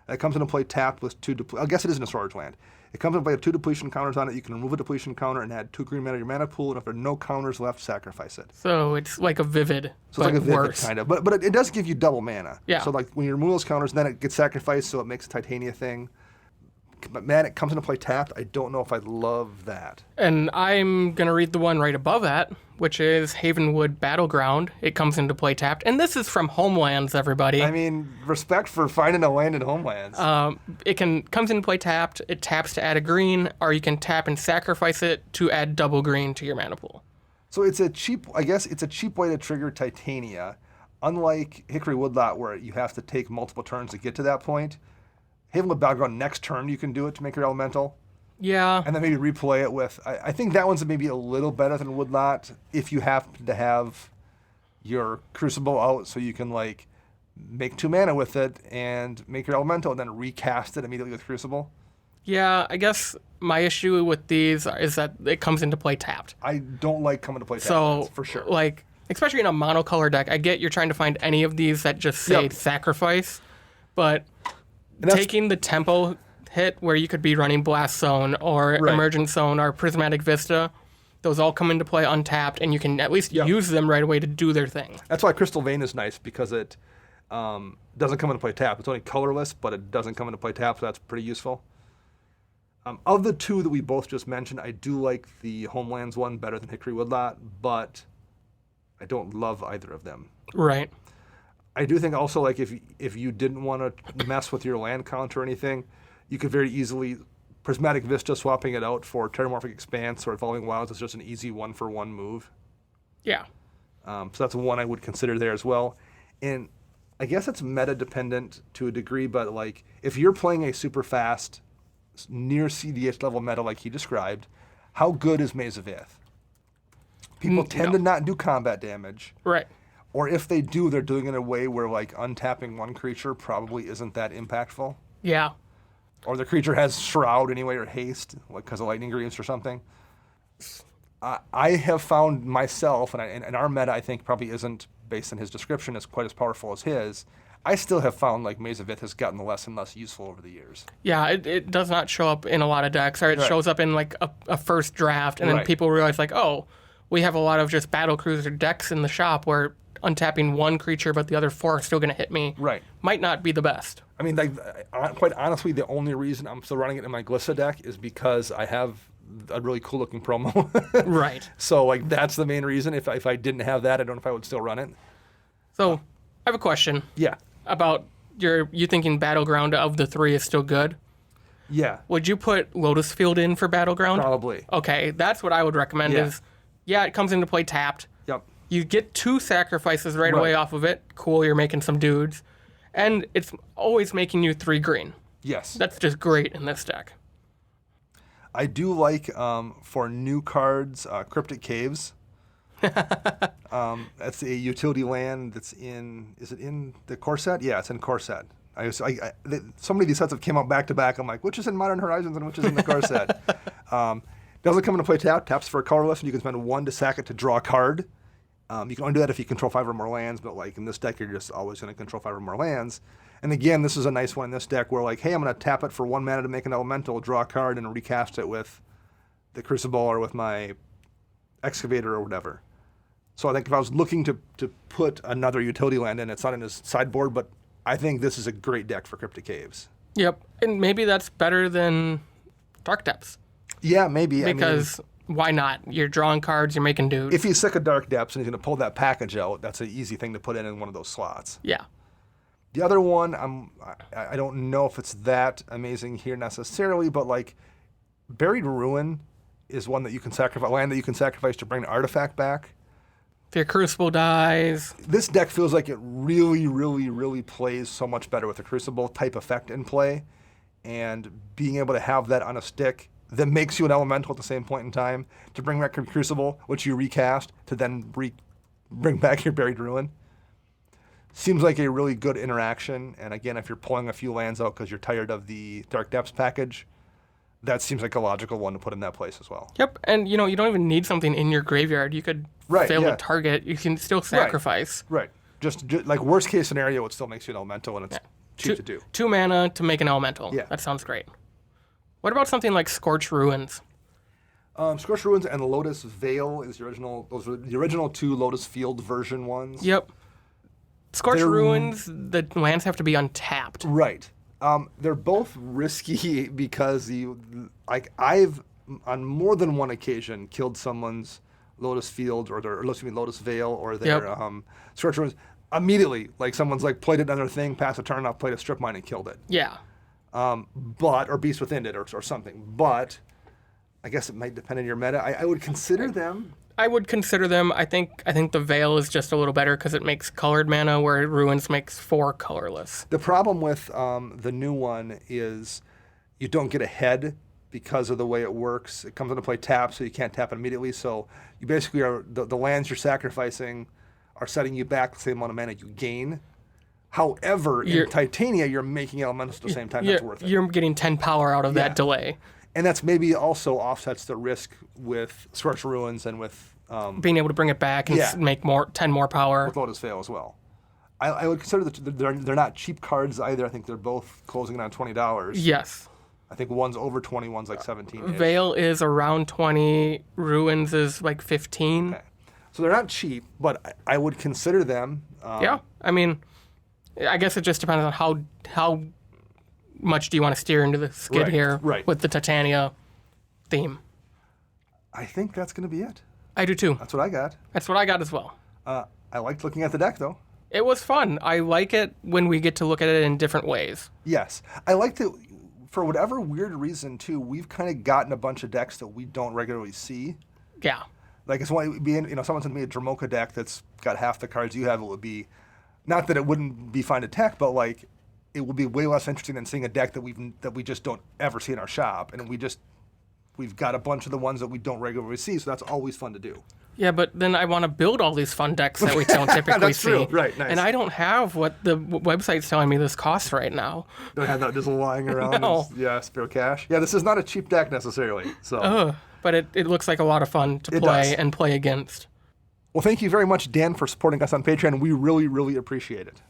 that comes into play tapped with 2 I guess it isn't a storage land. It comes into play with 2 depletion counters on it. You can remove a depletion counter and add 2 green mana to your mana pool, and if there are no counters left, sacrifice it. So it's like a Vivid, so it's like a Vivid, kind of. But it does give you double mana. Yeah. So like when you remove those counters, then it gets sacrificed, so it makes a Titania thing. But man, it comes into play tapped. I don't know if I love that. And I'm going to read the one right above that, which is Havenwood Battleground. It comes into play tapped. And this is from Homelands, everybody. I mean, respect for finding a land in Homelands. It comes into play tapped. It taps to add a green, or you can tap and sacrifice it to add double green to your mana pool. So it's a cheap way to trigger Titania. Unlike Hickory Woodlot, where you have to take multiple turns to get to that point, Havenwood Battleground, next turn you can do it to make your elemental. Yeah. And then maybe replay it with... I think that one's maybe a little better than Woodlot if you happen to have your Crucible out so you can, like, make 2 mana with it and make your elemental and then recast it immediately with Crucible. Yeah, I guess my issue with these is that it comes into play tapped. I don't like coming to play tapped, so, for sure. Like, especially in a monocolor deck, I get you're trying to find any of these that just say sacrifice, but... Taking the tempo hit where you could be running Blast Zone or Emergent Zone or Prismatic Vista, those all come into play untapped, and you can at least use them right away to do their thing. That's why Crystal Vein is nice, because it doesn't come into play tapped. It's only colorless, but it doesn't come into play tapped, so that's pretty useful. Of the two that we both just mentioned, I do like the Homelands one better than Hickory Woodlot, but I don't love either of them. Right. I do think also, like, if you didn't want to mess with your land count or anything, you could very easily Prismatic Vista, swapping it out for Terramorphic Expanse or Evolving Wilds is just an easy 1-for-1 move. Yeah. So that's one I would consider there as well. And I guess it's meta dependent to a degree, but like if you're playing a super fast, near CDH level meta like he described, how good is Maze of Ith? People tend to not do combat damage. Right. Or if they do, they're doing it in a way where, like, untapping one creature probably isn't that impactful. Yeah. Or the creature has Shroud anyway, or Haste, like because of Lightning Greaves or something. I have found myself, and our meta, I think, probably isn't, based on his description, as quite as powerful as his. I still have found, like, Maze of Ith has gotten less and less useful over the years. Yeah, it does not show up in a lot of decks, or it shows up in, like, a first draft, and then people realize, like, oh, we have a lot of just Battlecruiser decks in the shop where untapping one creature, but the other 4 are still going to hit me. Right. Might not be the best. I mean, like, quite honestly, the only reason I'm still running it in my Glissa deck is because I have a really cool looking promo. Right. So, like, that's the main reason. If I didn't have that, I don't know if I would still run it. So, I have a question. Yeah. About you thinking Battleground of the 3 is still good? Yeah. Would you put Lotus Field in for Battleground? Probably. Okay, that's what I would recommend is, it comes into play tapped. Yep. You get 2 sacrifices right away off of it. Cool, you're making some dudes. And it's always making you 3 green. Yes. That's just great in this deck. I do like, for new cards, Cryptic Caves. That's a utility land that's in, is it in the core set? Yeah, it's in core set. So many of these sets have came out back to back. I'm like, which is in Modern Horizons and which is in the core set? Doesn't come into play taps for a colorless, and you can spend 1 to sack it to draw a card. You can only do that if you control 5 or more lands, but like in this deck, you're just always going to control 5 or more lands. And again, this is a nice one in this deck where like, hey, I'm going to tap it for 1 mana to make an elemental, draw a card, and recast it with the Crucible or with my Excavator or whatever. So I think if I was looking to put another utility land in, it's not in his sideboard, but I think this is a great deck for Cryptic Caves. Yep, and maybe that's better than Dark Depths. Yeah, maybe. Because why not? You're drawing cards, you're making dudes. If he's sick of Dark Depths and he's going to pull that package out, that's an easy thing to put in one of those slots. Yeah. The other one, I don't know if it's that amazing here necessarily, but like Buried Ruin is one that you can sacrifice, land that you can sacrifice to bring an artifact back. If your Crucible dies. This deck feels like it really, really, really plays so much better with a Crucible type effect in play, and being able to have that on a stick that makes you an elemental at the same point in time to bring back your Crucible, which you recast to then bring back your Buried Ruin. Seems like a really good interaction, and again, if you're pulling a few lands out because you're tired of the Dark Depths package, that seems like a logical one to put in that place as well. Yep, and you don't even need something in your graveyard. You could fail a target. You can still sacrifice. Right. Just like worst case scenario, it still makes you an elemental, and it's cheap to do. 2 mana to make an elemental. Yeah. That sounds great. What about something like Scorch Ruins? Scorch Ruins and Lotus Veil is the original. Those were the original 2 Lotus Field version ones. Yep. Scorch Ruins, the lands have to be untapped. Right. They're both risky because I've on more than one occasion killed someone's Lotus Field or Lotus Veil or their Scorch Ruins immediately. Like someone's like played it on their thing, passed a turn off, played a strip mine and killed it. Yeah. Or Beast Within it or something. But I guess it might depend on your meta. I would consider them. I would consider them. I think the Veil is just a little better because it makes colored mana, where Ruins makes 4 colorless. The problem with the new one is you don't get ahead because of the way it works. It comes into play tap, so you can't tap it immediately. So you basically are the lands you're sacrificing are setting you back the same amount of mana you gain. However, in Titania, you're making elementals at the same time. That's worth it. You're getting 10 power out of that delay. And that's maybe also offsets the risk with Scorched Ruins and with being able to bring it back and make 10 more power. With Lotus Veil as well. I would consider that they're not cheap cards either. I think they're both closing in on $20. Yes. I think one's over 20, one's like 17. Veil is around 20. Ruins is like 15. Okay. So they're not cheap, but I would consider them. Yeah. I mean, I guess it just depends on how much do you want to steer into the skid here with the Titania theme. I think that's going to be it. I do too. That's what I got. That's what I got as well. I liked looking at the deck, though. It was fun. I like it when we get to look at it in different ways. Yes. I liked it. For whatever weird reason, too, we've kind of gotten a bunch of decks that we don't regularly see. Yeah. Like, it's one being, someone sent me a Dromoka deck that's got half the cards you have. It would be, not that it wouldn't be fine to tech, but like, it would be way less interesting than seeing a deck that we just don't ever see in our shop, and we've got a bunch of the ones that we don't regularly see, so that's always fun to do. Yeah, but then I want to build all these fun decks that we don't typically that's see. True. Right, nice. And I don't have what the website's telling me this costs right now. Don't have that just lying around. No. Spare cash. Yeah, this is not a cheap deck necessarily. So. But it looks like a lot of fun to play and play against. Well, thank you very much, Dan, for supporting us on Patreon. We really, really appreciate it.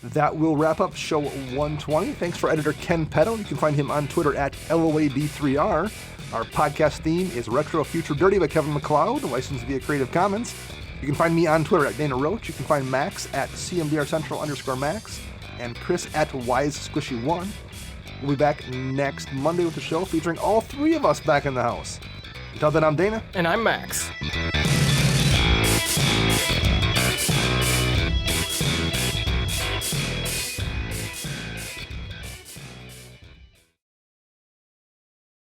That will wrap up show 120. Thanks for editor Ken Petto. You can find him on Twitter at LOAD3R. Our podcast theme is Retro Future Dirty by Kevin MacLeod, licensed via Creative Commons. You can find me on Twitter at Dana Roach. You can find Max at CMDRCentral_Max and Chris at WiseSquishy1. We'll be back next Monday with a show featuring all 3 of us back in the house. Until then, I'm Dana. And I'm Max.